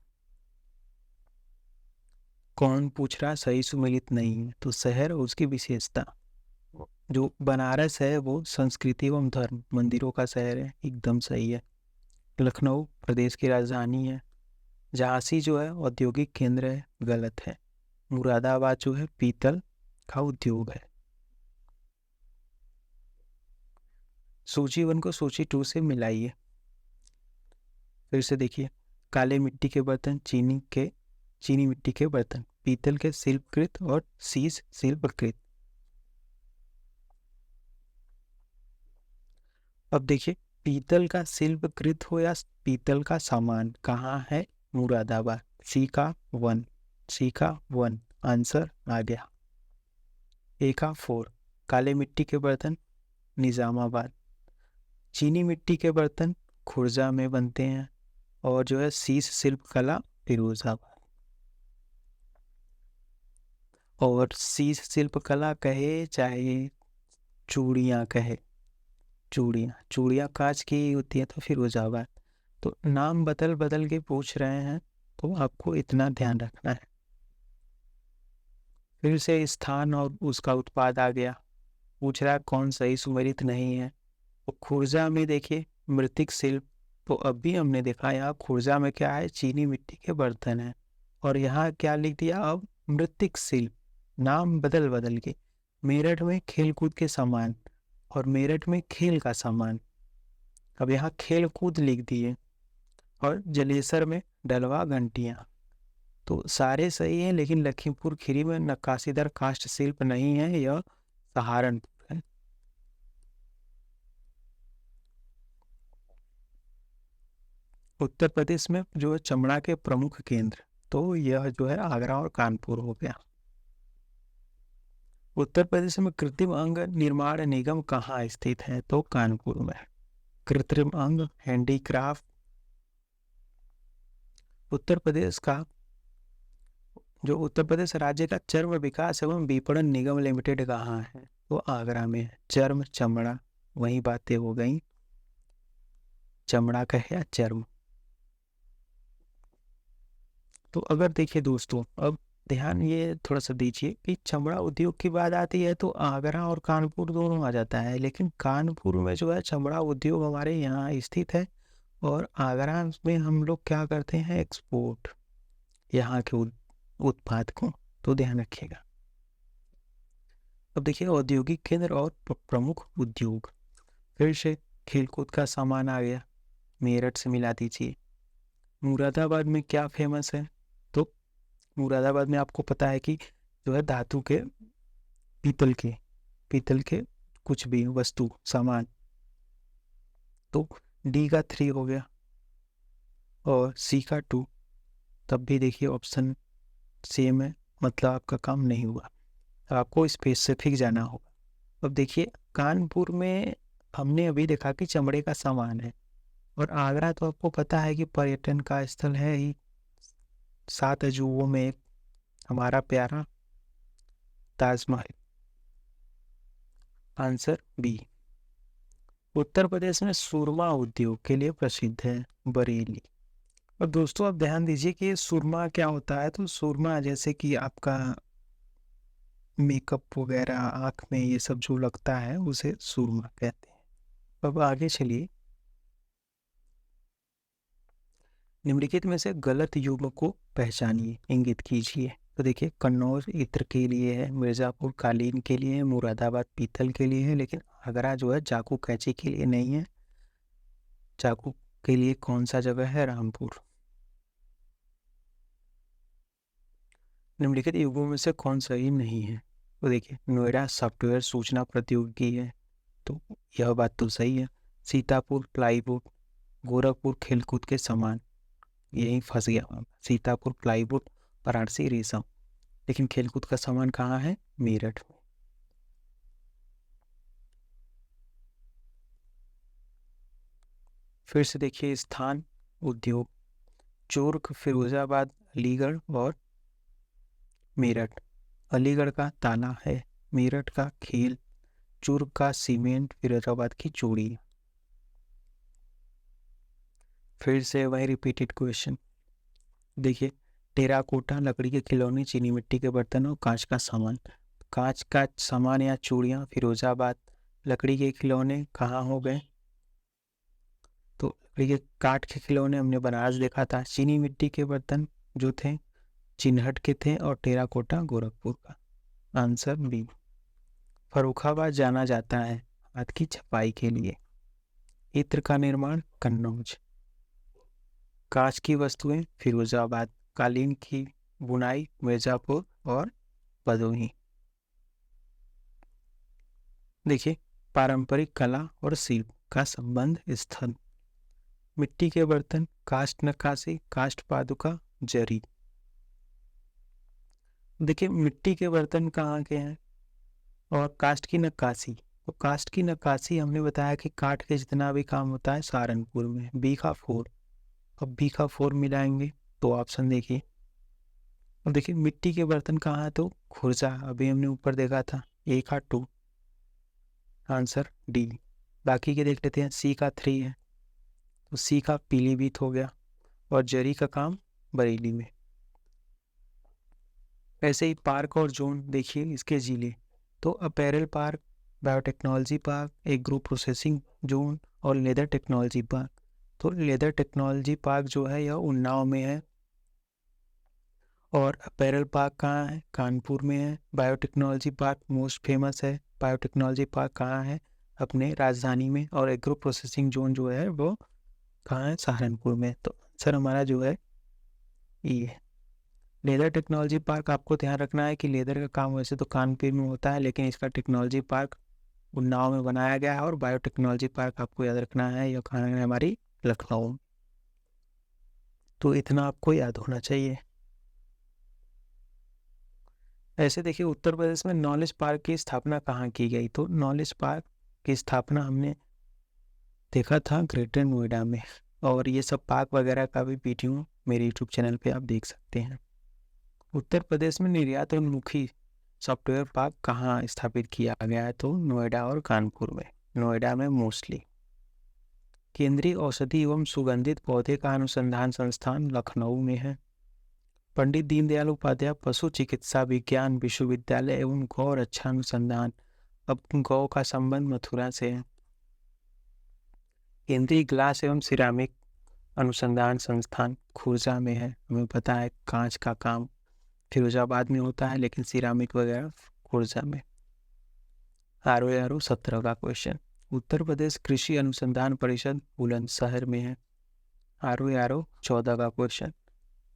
कौन पूछ रहा सही सुमेलित नहीं है? तो शहर और उसकी विशेषता, जो बनारस है वो संस्कृति एवं धर्म मंदिरों का शहर है, एकदम सही है। लखनऊ प्रदेश की राजधानी है। झांसी जो है औद्योगिक केंद्र है, गलत है। मुरादाबाद जो है पीतल का उद्योग है। सूची 1 को सूची 2 से मिलाइए। फिर से देखिए, काले मिट्टी के बर्तन, चीनी मिट्टी के बर्तन, पीतल के शिल्पकृत और शीश शिल्पकृत। अब देखिए, पीतल का शिल्पकृत हो या पीतल का सामान कहाँ है? मुरादाबाद। सी का 1 आंसर आ गया। ए का 4, काले मिट्टी के बर्तन निजामाबाद, चीनी मिट्टी के बर्तन खुर्जा में बनते हैं, और जो है शीश शिल्प कला फिरोजाबाद। और शीश शिल्प कला कहे चाहे चूड़ियाँ कहे, चूड़ियाँ कांच की होती है तो फिरोजाबाद। तो नाम बदल बदल के पूछ रहे हैं, तो आपको इतना ध्यान रखना है। फिर से स्थान और उसका उत्पाद आ गया। पूछ रहा है कौन सही सुमेलित नहीं है। तो खुर्जा में देखिए मृतिक शिल्प, तो अभी हमने देखा यहाँ खुर्जा में क्या है? चीनी मिट्टी के बर्तन है। और यहाँ क्या लिख दिया अब? मृतिक शिल्प। नाम बदल बदल के, मेरठ में खेलकूद के सामान और मेरठ में खेल का सामान, अब यहाँ खेल कूद लिख दिए। और जलेसर में डलवा घंटियाँ। तो सारे सही हैं, लेकिन लखीमपुर खीरी में नक्काशीदार काष्ठ शिल्प नहीं है, यह सहारनपुर है। उत्तर प्रदेश में जो है चमड़ा के प्रमुख केंद्र, तो यह जो है आगरा और कानपुर हो गया। उत्तर प्रदेश में कृत्रिम अंग निर्माण निगम कहाँ स्थित है? तो कानपुर में। कृत्रिम अंग हैंडीक्राफ्ट। उत्तर प्रदेश का जो उत्तर प्रदेश राज्य का चर्म विकास एवं विपणन निगम लिमिटेड कहाँ है? तो आगरा में है। चर्म चमड़ा वही बातें हो गई, चमड़ा का है या चर्म। तो अगर देखिए दोस्तों, अब ध्यान ये थोड़ा सा दीजिए कि चमड़ा उद्योग की बात आती है तो आगरा और कानपुर दोनों आ जाता है, लेकिन कानपुर में जो है चमड़ा उद्योग हमारे यहाँ स्थित है, और आगरा में हम लोग क्या करते हैं? एक्सपोर्ट यहाँ के उत्पाद को, तो ध्यान रखिएगा। अब देखिए औद्योगिक केंद्र और प्रमुख उद्योग। फिर से खेलकूद का सामान आ गया, मेरठ से मिला दीजिए। मुरादाबाद में क्या फेमस है? तो मुरादाबाद में आपको पता है कि जो है धातु के, पीतल के कुछ भी वस्तु सामान, तो डी का 3 हो गया और सी का 2। तब भी देखिए ऑप्शन सेम है, मतलब आपका काम नहीं हुआ, आपको स्पेसिफिक जाना होगा। अब देखिए कानपुर में हमने अभी देखा कि चमड़े का सामान है, और आगरा तो आपको पता है कि पर्यटन का स्थल है ही, 7 अजूबों में एक हमारा प्यारा ताजमहल। Answer B. उत्तर प्रदेश में सुरमा उद्योग के लिए प्रसिद्ध है, बरेली। और दोस्तों आप ध्यान दीजिए कि सुरमा क्या होता है? तो सुरमा जैसे कि आपका मेकअप वगैरह, आँख में ये सब जो लगता है उसे सुरमा कहते हैं। अब आगे चलिए, निम्नलिखित में से गलत युग्म को पहचानिए, इंगित कीजिए। तो देखिए कन्नौज इत्र के लिए है, मिर्ज़ापुर कालीन के लिए है, मुरादाबाद पीतल के लिए है, लेकिन आगरा जो है चाकू कैंची के लिए नहीं है। चाकू के लिए कौन सा जगह है? रामपुर। निम्नलिखित युगों में से कौन सही नहीं है? तो देखिए नोएडा सॉफ्टवेयर सूचना प्रौद्योगिकी है, तो यह बात तो सही है। सीतापुर प्लाईवुड, गोरखपुर खेलकूद के सामान, यही फंस गया। सीतापुर प्लाईवुड, वाराणसी रेशम, लेकिन खेलकूद का सामान कहाँ है? मेरठ में। फिर से देखिए स्थान उद्योग, चूर्क फिरोजाबाद, अलीगढ़ और मेरठ। अलीगढ़ का ताला है, मेरठ का खेल, चूर्क का सीमेंट, फिरोजाबाद की चूड़ी। फिर से वही रिपीटेड क्वेश्चन देखिए, टेराकोटा लकड़ी के खिलौने, चीनी मिट्टी के बर्तन और कांच का सामान। कांच का सामान या चूड़ियाँ फिरोजाबाद, लकड़ी के खिलौने कहाँ हो गए? तो लकड़ी के काठ के खिलौने हमने बनारस देखा था। चीनी मिट्टी के बर्तन जो थे चिन्हट के थे और टेराकोटा गोरखपुर का। Answer B. फर्रुखाबाद जाना जाता है हाथ की छपाई के लिए। इत्र का निर्माण कन्नौज। कांच की वस्तुएं फिरोजाबाद। कालीन की बुनाई मिर्जापुर और भदोही। देखिए, पारंपरिक कला और शिल्प का संबंध स्थल। मिट्टी के बर्तन, काष्ठ नक्काशी, काष्ठ पादुका, जरी। देखिए, मिट्टी के बर्तन कहाँ के हैं और काष्ठ की नक्काशी। तो काष्ठ की नक्काशी हमने बताया कि काठ के जितना भी काम होता है सहारनपुर में। बी का 4। अब बी का 4 मिलाएंगे तो ऑप्शन देखिए। अब देखिए, मिट्टी के बर्तन कहाँ है तो खुर्जा, अभी हमने ऊपर देखा था। ए का 2, आंसर डी। बाकी के देख लेते हैं। सी का 3 है तो सी का पीलीभीत हो गया और जरी का काम बरेली में। ऐसे ही पार्क और जोन देखिए इसके जिले। तो apparel park, biotechnology park, agro processing zone और लेदर टेक्नोलॉजी पार्क। तो लेदर टेक्नोलॉजी पार्क जो है यह उन्नाव में है और अपैरल पार्क कहाँ है, कानपुर में है। बायोटेक्नोलॉजी पार्क मोस्ट फेमस है। बायोटेक्नोलॉजी पार्क कहाँ है, अपने राजधानी में। और एग्रो प्रोसेसिंग जोन जो है वो कहाँ है, सहारनपुर में। तो आंसर हमारा जो है ये। लेदर टेक्नोलॉजी पार्क आपको ध्यान रखना है कि लेदर का काम वैसे तो कानपुर में होता है, लेकिन इसका टेक्नोलॉजी पार्क उन्नाव में बनाया गया है। और बायोटेक्नोलॉजी पार्क आपको याद रखना है यह कहाँ है, हमारी लखनऊ। तो इतना आपको याद होना चाहिए। ऐसे देखिए, उत्तर प्रदेश में नॉलेज पार्क की स्थापना कहाँ की गई। तो नॉलेज पार्क की स्थापना हमने देखा था ग्रेटर नोएडा में। और ये सब पार्क वगैरह का भी वीडियो मेरे यूट्यूब चैनल पे आप देख सकते हैं। उत्तर प्रदेश में निर्यात उन्मुखी सॉफ्टवेयर पार्क कहाँ स्थापित किया गया है तो नोएडा और कानपुर में। नोएडा में मोस्टली। केंद्रीय औषधि एवं सुगंधित पौधे का अनुसंधान संस्थान लखनऊ में है। पंडित दीनदयाल उपाध्याय पशु चिकित्सा विज्ञान विश्वविद्यालय एवं गौ रक्षा अनुसंधान, अब गौ का संबंध मथुरा से है। केंद्रीय ग्लास एवं सिरामिक अनुसंधान संस्थान खुर्जा में है। हमें पता है कांच का काम फिरोजाबाद में होता है, लेकिन सिरामिक वगैरह खुर्जा में। आरो 17 का क्वेश्चन। उत्तर प्रदेश कृषि अनुसंधान परिषद बुलंदशहर में है। आरो 14 का क्वेश्चन।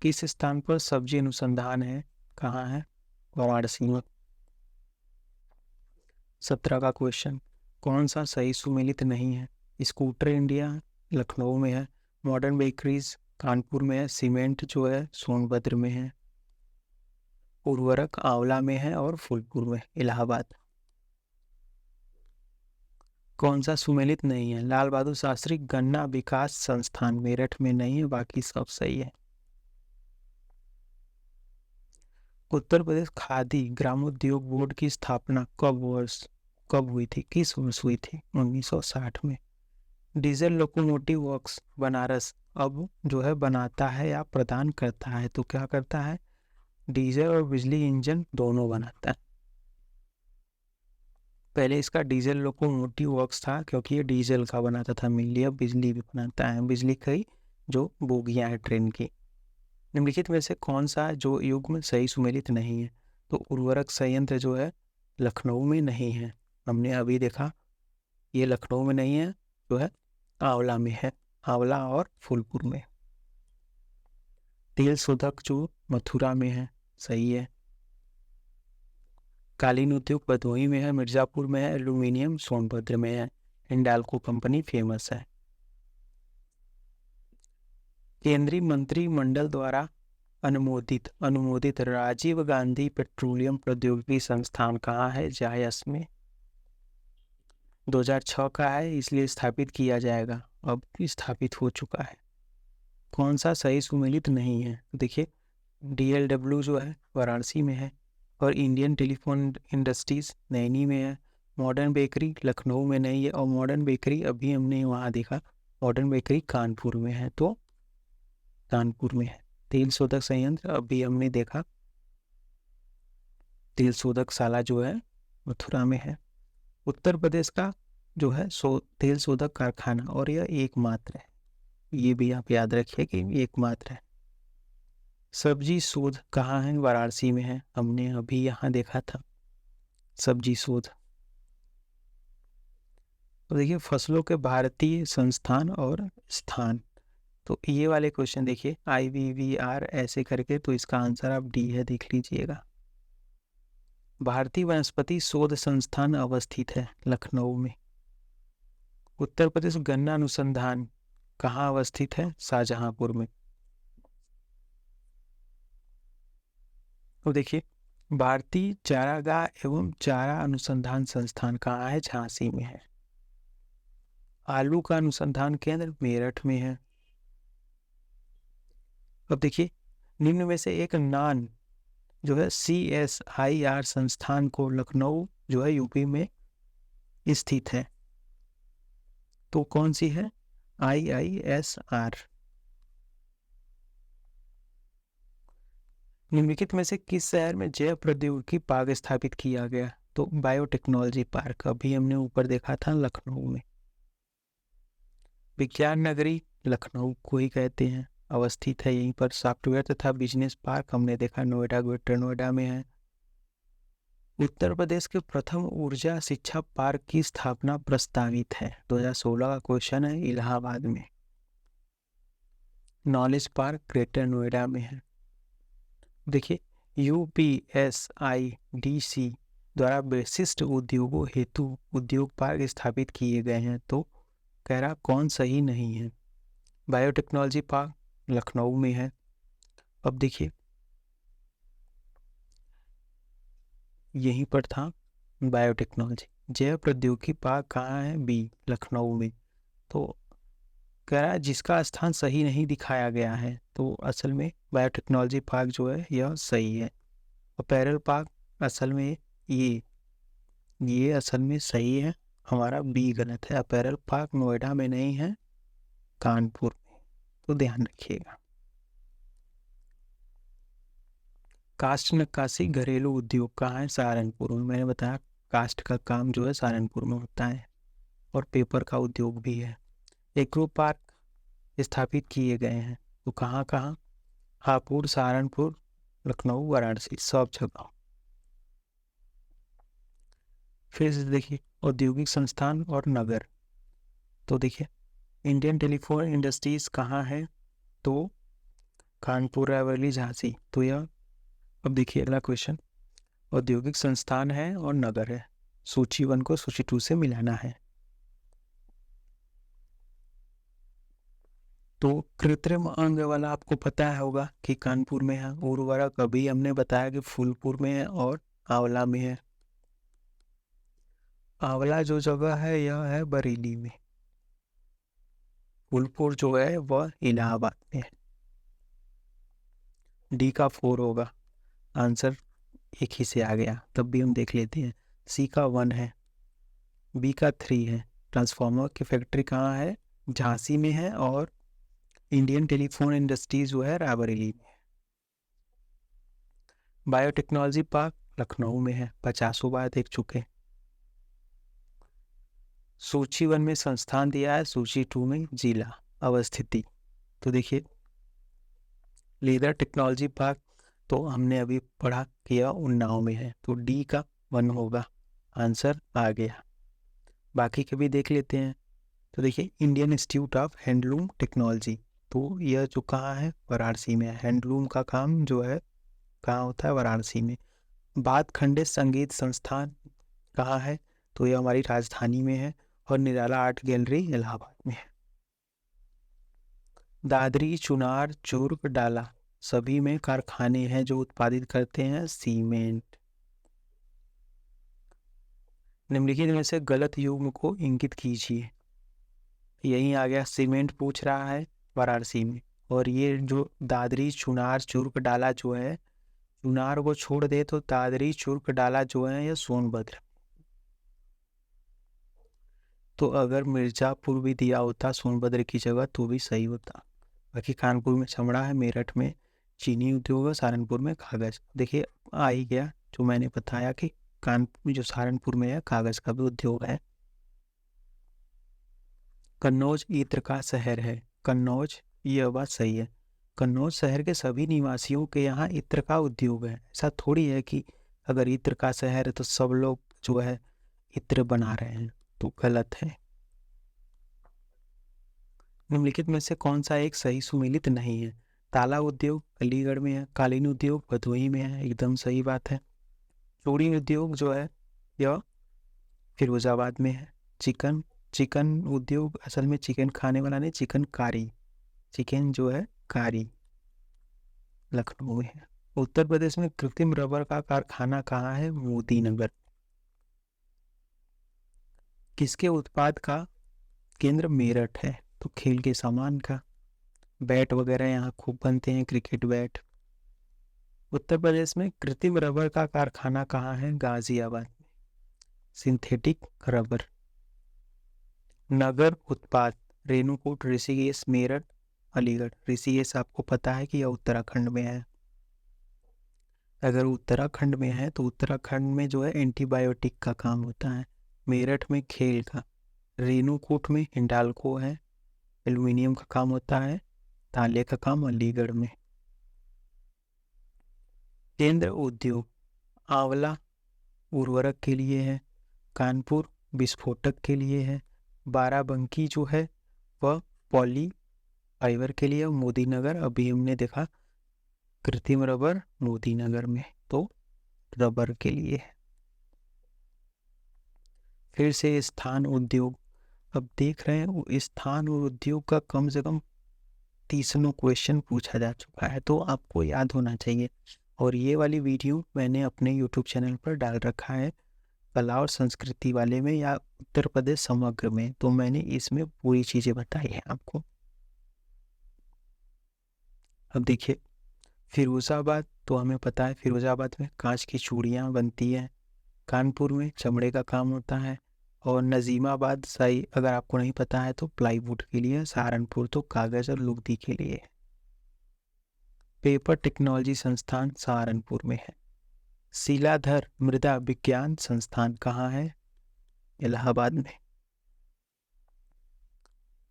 किस स्थान पर सब्जी अनुसंधान है, कहाँ है, वाराणसी में। 17 का क्वेश्चन। कौन सा सही सुमेलित नहीं है। स्कूटर इंडिया लखनऊ में है। मॉडर्न बेकरीज कानपुर में है। सीमेंट जो है सोनभद्र में है। उर्वरक आंवला में है और फूलपुर में इलाहाबाद। कौन सा सुमेलित नहीं है। लाल बहादुर शास्त्री गन्ना विकास संस्थान मेरठ में नहीं है, बाकी सब सही है। उत्तर प्रदेश खादी ग्रामोद्योग बोर्ड की स्थापना कब हुई थी, किस वर्ष हुई थी। 1960 में। डीजल लोकोमोटिव वर्क्स बनारस अब जो है बनाता है या प्रदान करता है तो क्या करता है, डीजल और बिजली इंजन दोनों बनाता है। पहले इसका डीजल लोकोमोटिव वर्क्स था क्योंकि ये डीजल का बनाता था मिल। अब बिजली भी बनाता है, बिजली की जो बोगियां हैं ट्रेन की। निम्नलिखित में से कौन सा जो युग्म सही सुमेलित नहीं है। तो उर्वरक संयंत्र जो है लखनऊ में नहीं है, हमने अभी देखा ये लखनऊ में नहीं है, जो है आंवला में है। आंवला और फूलपुर में। तेल शोधक जो मथुरा में है, सही है। कालीन उद्योग भदोही में है, मिर्जापुर में है। एल्यूमिनियम सोनभद्र में है। हिंडाल्को कंपनी फेमस है। केंद्रीय मंत्रिमंडल द्वारा अनुमोदित राजीव गांधी पेट्रोलियम प्रौद्योगिकी संस्थान कहाँ है, जायस में। 2006 का है, इसलिए स्थापित किया जाएगा। अब स्थापित हो चुका है। कौन सा सही सुमेलित नहीं है। देखिए, DLW जो है वाराणसी में है और इंडियन टेलीफोन इंडस्ट्रीज नैनी में है। मॉडर्न बेकरी लखनऊ में नहीं है और मॉडर्न बेकरी अभी हमने वहाँ देखा, मॉडर्न बेकरी कानपुर में है, तो कानपुर में है। तेल शोधक संयंत्र अभी हमने देखा, तेल शोधक शाला जो है मथुरा में है। उत्तर प्रदेश का जो है तेल शोधक कारखाना, और यह एकमात्र है, ये भी आप याद रखिए कि एकमात्र है। सब्जी शोध कहाँ है? वाराणसी में है। हमने अभी यहाँ देखा था सब्जी शोध। तो देखिए फसलों के भारतीय संस्थान और स्थान, तो ये वाले क्वेश्चन देखिए IVVR ऐसे करके, तो इसका आंसर आप डी है, देख लीजिएगा। भारतीय वनस्पति शोध संस्थान अवस्थित है लखनऊ में। उत्तर प्रदेश गन्ना अनुसंधान कहाँ अवस्थित है? शाहजहांपुर में। तो देखिए भारतीय चारागाह एवं चारा अनुसंधान संस्थान कहाँ है? झांसी में है। आलू का अनुसंधान केंद्र मेरठ में है। अब देखिए निम्न में से एक नान जो है CSIR संस्थान को लखनऊ जो है यूपी में स्थित है, तो कौन सी है? IISR। निम्नलिखित में से किस शहर में जैव प्रौद्योगिकी पार्क स्थापित किया गया? तो बायोटेक्नोलॉजी पार्क, अभी हमने ऊपर देखा था लखनऊ में। विज्ञान नगरी लखनऊ को ही कहते हैं, अवस्थित है यहीं पर। सॉफ्टवेयर तथा बिजनेस पार्क हमने देखा नोएडा, ग्रेटर नोएडा में है। उत्तर प्रदेश के प्रथम ऊर्जा शिक्षा पार्क की स्थापना प्रस्तावित है, 2016 का क्वेश्चन है, इलाहाबाद में। नॉलेज पार्क ग्रेटर नोएडा में है। देखिए UPSIDC द्वारा विशिष्ट उद्योगों हेतु उद्योग पार्क स्थापित किए गए हैं, तो कह रहा कौन सही नहीं है? बायोटेक्नोलॉजी पार्क लखनऊ में है। अब देखिए यहीं पर था बायोटेक्नोलॉजी। जैव प्रौद्योगिकी पार्क कहाँ है? बी लखनऊ में। तो कह रहा है जिसका स्थान सही नहीं दिखाया गया है, तो असल में बायोटेक्नोलॉजी पार्क जो है यह सही है। अपैरल पार्क असल में ये असल में सही है, हमारा बी गलत है। अपैरल पार्क नोएडा में नहीं है, कानपुर में, तो ध्यान रखिएगा। कास्ट नक्काशी घरेलू उद्योग कहाँ है? सहारनपुर में। मैंने बताया कास्ट का काम जो है सहारनपुर में होता है, और पेपर का उद्योग भी है। एग्रो पार्क स्थापित किए गए हैं, तो कहाँ कहाँ? हापुड़, सहारनपुर, लखनऊ, वाराणसी, सब जगह। फिर से देखिए औद्योगिक संस्थान और नगर, तो देखिए इंडियन टेलीफोन इंडस्ट्रीज कहाँ है? तो कानपुर, रायबरेली, झांसी। तो यह, अब देखिए अगला क्वेश्चन, औद्योगिक संस्थान है और नगर है, सूची 1 को सूची 2 से मिलाना है। तो कृत्रिम अंग वाला आपको पता होगा कि कानपुर में है। उर्वरक अभी हमने बताया कि फूलपुर में है और आंवला में है। आंवला जो जगह है यह है बरेली में। फूलपुर जो है वह इलाहाबाद में है। डी का 4 होगा आंसर, एक ही से आ गया, तब भी हम देख लेते हैं। सी का 1 है, बी का 3 है। ट्रांसफार्मर की फैक्ट्री कहाँ है? झांसी में है, और इंडियन टेलीफोन इंडस्ट्रीज जो है रायबरेली में है। बायोटेक्नोलॉजी पार्क लखनऊ में है, 50 बार देख चुके। सूची 1 में संस्थान दिया है, सूची 2 में जिला अवस्थिति। तो देखिए लीडर टेक्नोलॉजी पार्क तो हमने अभी पढ़ा किया उन्नाव में है, तो डी का 1 होगा, आंसर आ गया। बाकी के भी देख लेते हैं। तो देखिए Indian institute of handloom technology, तो यह जो कहाँ है? वाराणसी में है। हैंडलूम का काम जो है कहाँ होता है? वाराणसी में। बात खंडे संगीत संस्थान कहाँ है? तो यह हमारी राजधानी में है, और निराला आर्ट गैलरी इलाहाबाद में है। दादरी, चुनार, चूर्क, डाला सभी में कारखाने हैं जो उत्पादित करते हैं सीमेंट। निम्नलिखित में से गलत युग्म को इंगित कीजिए। यही आ गया, सीमेंट पूछ रहा है वाराणसी में। और ये जो दादरी, चुनार, चूर्क, डाला जो है, चुनार को छोड़ दे तो दादरी, चूर्क, डाला जो है ये सोनभद्र। तो अगर मिर्जापुर भी दिया होता सोनभद्र की जगह तो भी सही होता। बाकी कानपुर में चमड़ा है, मेरठ में चीनी उद्योग है, सहारनपुर में कागज। देखिए आ ही गया जो मैंने बताया कि कानपुर जो सहारनपुर में है कागज का भी उद्योग है। कन्नौज इत्र का शहर है। कन्नौज, यह बात सही है। कन्नौज शहर के सभी निवासियों के यहाँ इत्र का उद्योग है। ऐसा थोड़ी है कि अगर इत्र का शहर है तो सब लोग जो है इत्र बना रहे हैं, तो गलत है। निम्नलिखित में से कौन सा एक सही सुमेलित नहीं है? ताला उद्योग अलीगढ़ में है, कालीन उद्योग भदोही में है, एकदम सही बात है। चूड़ी उद्योग जो है यह फिरोजाबाद में है। चिकन उद्योग असल में चिकन खाने वाला नहीं, चिकन कारी, चिकन जो है कारी, लखनऊ में है। उत्तर प्रदेश में कृत्रिम रबर का कारखाना कहाँ है? मोदी नगर। किसके उत्पाद का केंद्र मेरठ है? तो खेल के सामान का। बैट वगैरह यहाँ खूब बनते हैं, क्रिकेट बैट। उत्तर प्रदेश में कृत्रिम रबर का कारखाना कहाँ है? गाजियाबाद में, सिंथेटिक रबर। नगर उत्पाद रेणुकूट, ऋषिकेश, मेरठ, अलीगढ़। ऋषिकेश आपको पता है कि यह उत्तराखंड में है। अगर उत्तराखंड में है तो उत्तराखंड में जो है एंटीबायोटिक का काम होता है। मेरठ में खेल का। रेणुकूट में हिंडाल्को है, एल्युमिनियम का काम होता है। ताले का काम अलीगढ़ में। केंद्र उद्योग आंवला उर्वरक के लिए है, कानपुर विस्फोटक के लिए है, बाराबंकी जो है वह पॉली फाइबर के लिए, मोदी नगर अभी हमने देखा कृत्रिम रबर मोदी नगर में, तो रबर के लिए है। फिर से स्थान उद्योग, अब देख रहे हैं स्थान और उद्योग का कम से कम 30 क्वेश्चन पूछा जा चुका है, तो आपको याद होना चाहिए। और ये वाली वीडियो मैंने अपने YouTube चैनल पर डाल रखा है, कला और संस्कृति वाले में या उत्तर प्रदेश समग्र में, तो मैंने इसमें पूरी चीज़ें बताई हैं आपको। अब देखिए फिरोजाबाद, तो हमें पता है फिरोजाबाद में कांच की चूड़ियाँ बनती हैं, कानपुर में चमड़े का काम होता है, और नजीमाबाद सही अगर आपको नहीं पता है तो प्लाईवुड के लिए, सहारनपुर तो कागज और लुगदी के लिए। पेपर टेक्नोलॉजी संस्थान सहारनपुर में है। शिलाधर मृदा विज्ञान संस्थान कहाँ है? इलाहाबाद में।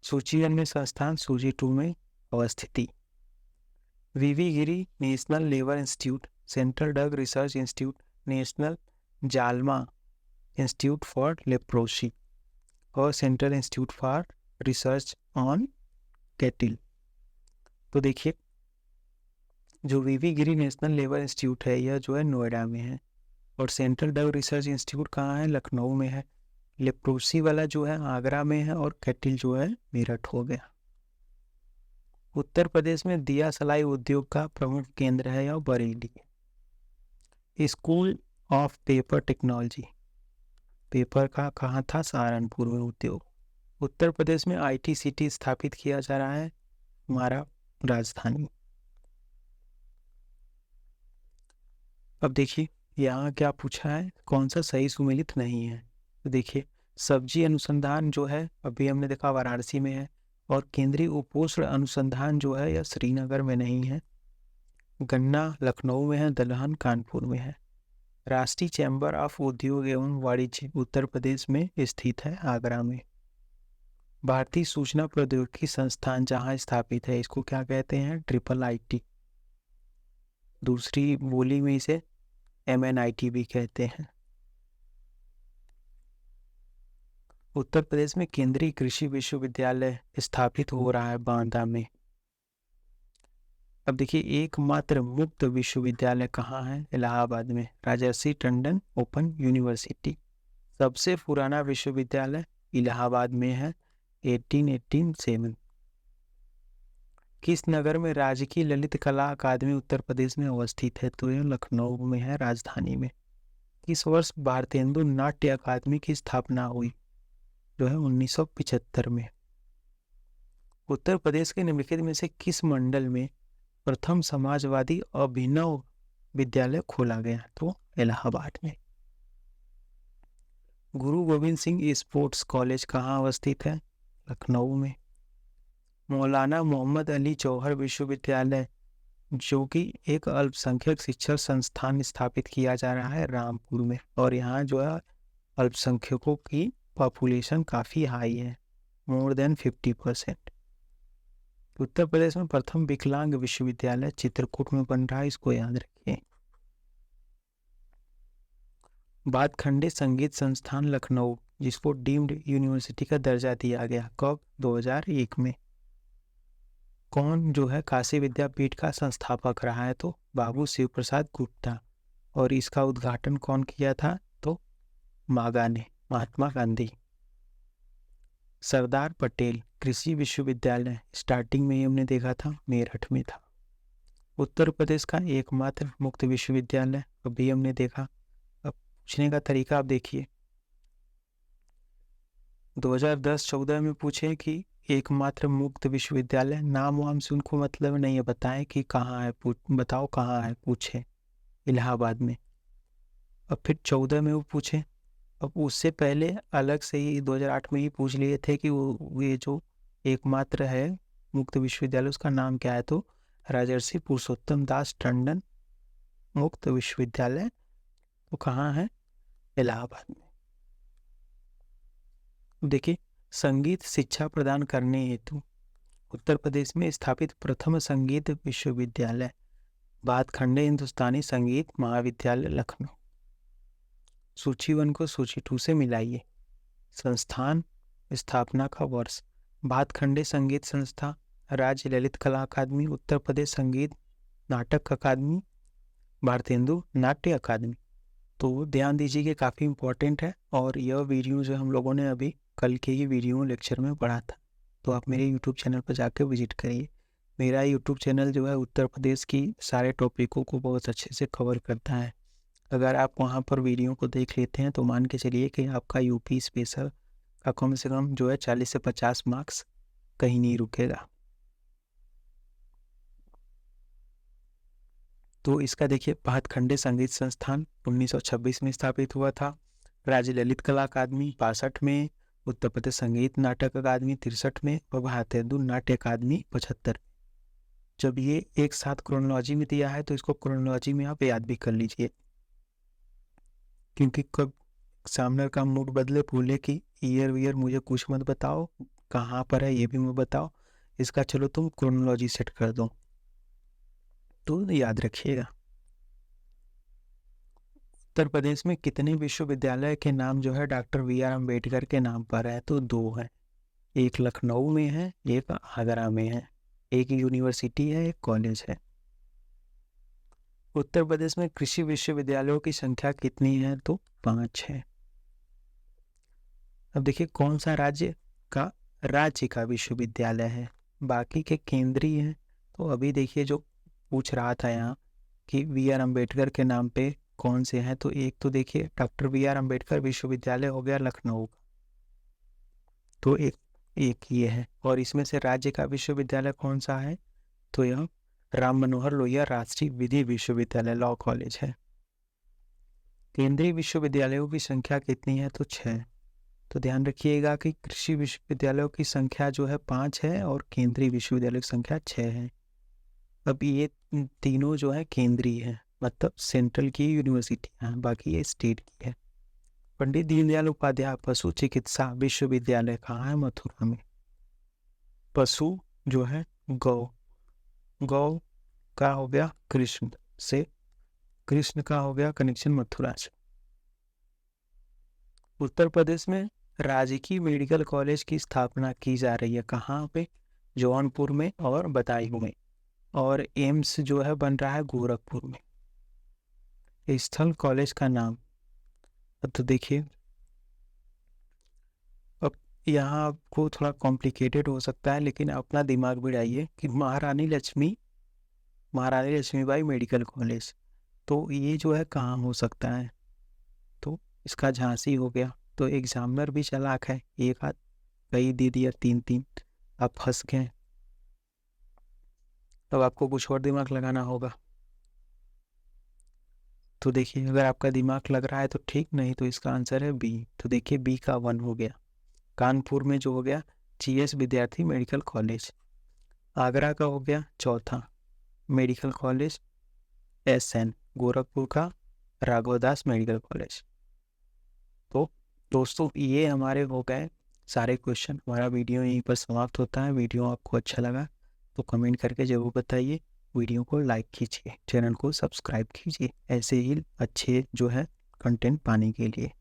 सूची में संस्थान सूची 2 में अवस्थिति। V V Giri national labour institute, central drug research institute, national JALMA institute for leprosy और central institute for research on cattle. तो देखिए जो V V Giri national labour institute है यह जो है नोएडा में है, और सेंट्रल ड्रग रिसर्च इंस्टीट्यूट कहाँ है? लखनऊ में है। लेप्रोसी वाला जो है आगरा में है, और कैटिल जो है मेरठ हो गया। उत्तर प्रदेश में दिया सलाई उद्योग का प्रमुख केंद्र है या Bareilly. School of paper technology paper का कहाँ था? सहारनपुर में उद्योग। उत्तर प्रदेश में आईटी सिटी स्थापित किया जा रहा है, हमारा राजधानी। अब देखिए यहाँ क्या पूछा है, कौन सा सही सुमेलित नहीं है? तो देखिए सब्जी अनुसंधान जो है अभी हमने देखा वाराणसी में है, और केंद्रीय उपोष्ण अनुसंधान जो है यह श्रीनगर में नहीं है। गन्ना लखनऊ में है, दलहन कानपुर में है। राष्ट्रीय चैम्बर ऑफ उद्योग एवं वाणिज्य उत्तर प्रदेश में स्थित है, आगरा में। भारतीय सूचना प्रौद्योगिकी संस्थान जहाँ स्थापित है इसको क्या कहते हैं? IIIT। दूसरी बोली में इसे MNIT भी कहते हैं। उत्तर प्रदेश में केंद्रीय कृषि विश्वविद्यालय स्थापित हो रहा है बांदा में। अब देखिए एकमात्र मुक्त विश्वविद्यालय कहाँ है? इलाहाबाद में, राजर्षि टंडन ओपन यूनिवर्सिटी। सबसे पुराना विश्वविद्यालय इलाहाबाद में है, 1887। किस नगर में राजकीय ललित कला अकादमी उत्तर प्रदेश में अवस्थित है? तो यह लखनऊ में है, राजधानी में। किस वर्ष भारतेंदु नाट्य अकादमी की स्थापना हुई? जो है 1975 में। उत्तर प्रदेश के निम्नलिखित में से किस मंडल में प्रथम समाजवादी अभिनव विद्यालय खोला गया? तो इलाहाबाद में। गुरु गोविंद सिंह स्पोर्ट्स कॉलेज कहाँ अवस्थित है? लखनऊ में। मौलाना मोहम्मद अली जौहर विश्वविद्यालय जो कि एक अल्पसंख्यक शिक्षण संस्थान स्थापित किया जा रहा है रामपुर में, और यहाँ जो है अल्पसंख्यकों की पॉपुलेशन काफ़ी हाई है, मोर देन 50%। उत्तर प्रदेश में प्रथम विकलांग विश्वविद्यालय चित्रकूट में बन रहा है, इसको याद रखिए। भातखंडे संगीत संस्थान लखनऊ, जिसको डीम्ड यूनिवर्सिटी का दर्जा दिया गया, कब? 2001 में। कौन जो है काशी विद्यापीठ का संस्थापक रहा है? तो बाबू शिव प्रसाद गुप्ता। और इसका उद्घाटन कौन किया था? तो मागा ने, महात्मा गांधी। सरदार पटेल कृषि विश्वविद्यालय स्टार्टिंग में ही हमने देखा था, मेरठ में था। उत्तर प्रदेश का एकमात्र मुक्त विश्वविद्यालय अभी हमने देखा। अब पूछने का तरीका आप देखिए, 2010-14 में पूछे कि एकमात्र मुक्त विश्वविद्यालय, नाम वाम से उनको मतलब नहीं है, बताएं कि कहाँ है, बताओ कहाँ है, पूछे इलाहाबाद में। अब फिर 14 में वो पूछे, अब उससे पहले अलग से ही 2008 में ही पूछ लिए थे कि वो ये जो एकमात्र है मुक्त विश्वविद्यालय उसका नाम क्या है? तो राजर्षि पुरुषोत्तम दास टंडन मुक्त विश्वविद्यालय, तो कहाँ है? इलाहाबाद में। देखिए, संगीत शिक्षा प्रदान करने हेतु उत्तर प्रदेश में स्थापित प्रथम संगीत विश्वविद्यालय, भातखंडे हिंदुस्तानी संगीत महाविद्यालय लखनऊ। सूची 1 को सूची 2 से मिलाइए। संस्थान, स्थापना का वर्ष, भातखंडे संगीत संस्था, राज्य ललित कला अकादमी, उत्तर प्रदेश संगीत नाटक अकादमी, भारतेंदु नाट्य अकादमी। तो ध्यान दीजिए कि काफ़ी इम्पोर्टेंट है, और यह वीडियो जो हम लोगों ने अभी कल के ही वीडियो लेक्चर में पढ़ा था, तो आप मेरे यूट्यूब चैनल पर जाकर विजिट करिए। मेरा यूट्यूब चैनल जो है उत्तर प्रदेश की सारे टॉपिकों को बहुत अच्छे से कवर करता है। अगर आप वहाँ पर वीडियो को देख लेते हैं तो मान के चलिए कि आपका यूपी स्पेशल का कम से कम जो है 40 से 50 मार्क्स कहीं नहीं रुकेगा। तो इसका देखिए, भातखंडे संगीत संस्थान 1926 में स्थापित हुआ था, राज्य ललित कला अकादमी 65 में, उत्तर प्रदेश संगीत नाटक अकादमी 63 में, और भारतेंदु नाट्य अकादमी 75। जब ये एक साथ क्रोनोलॉजी में दिया है तो इसको क्रोनोलॉजी में आप याद भी कर लीजिए, क्योंकि कब एग्जामिनर का मूड बदले, भूले कि ईयर वीयर मुझे कुछ मत बताओ, कहाँ पर है ये भी मत बताओ, इसका चलो तुम क्रोनोलॉजी सेट कर दो, तो याद रखिएगा। उत्तर प्रदेश में कितने विश्वविद्यालय के नाम जो है डॉक्टर BR अम्बेडकर के नाम पर है? तो 2 है, एक लखनऊ में है, एक आगरा में है, एक यूनिवर्सिटी है, एक कॉलेज है। उत्तर प्रदेश में कृषि विश्वविद्यालयों की संख्या कितनी है? तो 5 है। अब देखिए, कौन सा राज्य का विश्वविद्यालय है, बाकी के केंद्रीय हैं। तो अभी देखिए, जो पूछ रहा था यहाँ कि BR अम्बेडकर के नाम पे कौन से हैं, तो एक तो देखिए डॉक्टर BR अम्बेडकर विश्वविद्यालय हो गया लखनऊ का, तो एक ये है। और इसमें से राज्य का विश्वविद्यालय कौन सा है? तो यह राम मनोहर लोहिया राष्ट्रीय विधि विश्वविद्यालय लॉ कॉलेज है। केंद्रीय विश्वविद्यालयों की संख्या कितनी है? तो 6। तो ध्यान रखिएगा कि कृषि विश्वविद्यालयों की संख्या जो है 5 है और केंद्रीय विश्वविद्यालय की संख्या 6 है। अब ये तीनों जो है केंद्रीय है, मतलब सेंट्रल की यूनिवर्सिटी है, बाकी ये स्टेट की है। पंडित दीनदयाल उपाध्याय पशु चिकित्सा विश्वविद्यालय कहाँ है? मथुरा में। पशु जो है गौ का हो गया कृष्ण का हो गया कनेक्शन मथुरा से। उत्तर प्रदेश में राजकीय मेडिकल कॉलेज की स्थापना की जा रही है, कहाँ पे? जौनपुर में और बदायूं में। और एम्स जो है बन रहा है गोरखपुर में। स्थल कॉलेज का नाम, तो देखिए अब यहाँ आपको थोड़ा कॉम्प्लिकेटेड हो सकता है, लेकिन अपना दिमाग बढ़ाइए कि महारानी लक्ष्मीबाई मेडिकल कॉलेज, तो ये जो है कहाँ हो सकता है? तो इसका झांसी हो गया। तो एग्जामिनर भी चालाक है, एक हाथ कई दे दिया, 3 आप फंस गए। अब आपको कुछ और दिमाग लगाना होगा। तो देखिए, अगर आपका दिमाग लग रहा है तो ठीक, नहीं तो इसका आंसर है बी। तो देखिए, बी का 1 हो गया। कानपुर में जो हो गया GS विद्यार्थी मेडिकल कॉलेज। आगरा का हो गया चौथा मेडिकल कॉलेज SN। गोरखपुर का राघवदास मेडिकल कॉलेज। तो दोस्तों, ये हमारे हो गए सारे क्वेश्चन। हमारा वीडियो यहीं पर समाप्त होता है। वीडियो आपको अच्छा लगा तो कमेंट करके ज़रूर बताइए। वीडियो को लाइक कीजिए, चैनल को सब्सक्राइब कीजिए ऐसे ही अच्छे जो है कंटेंट पाने के लिए।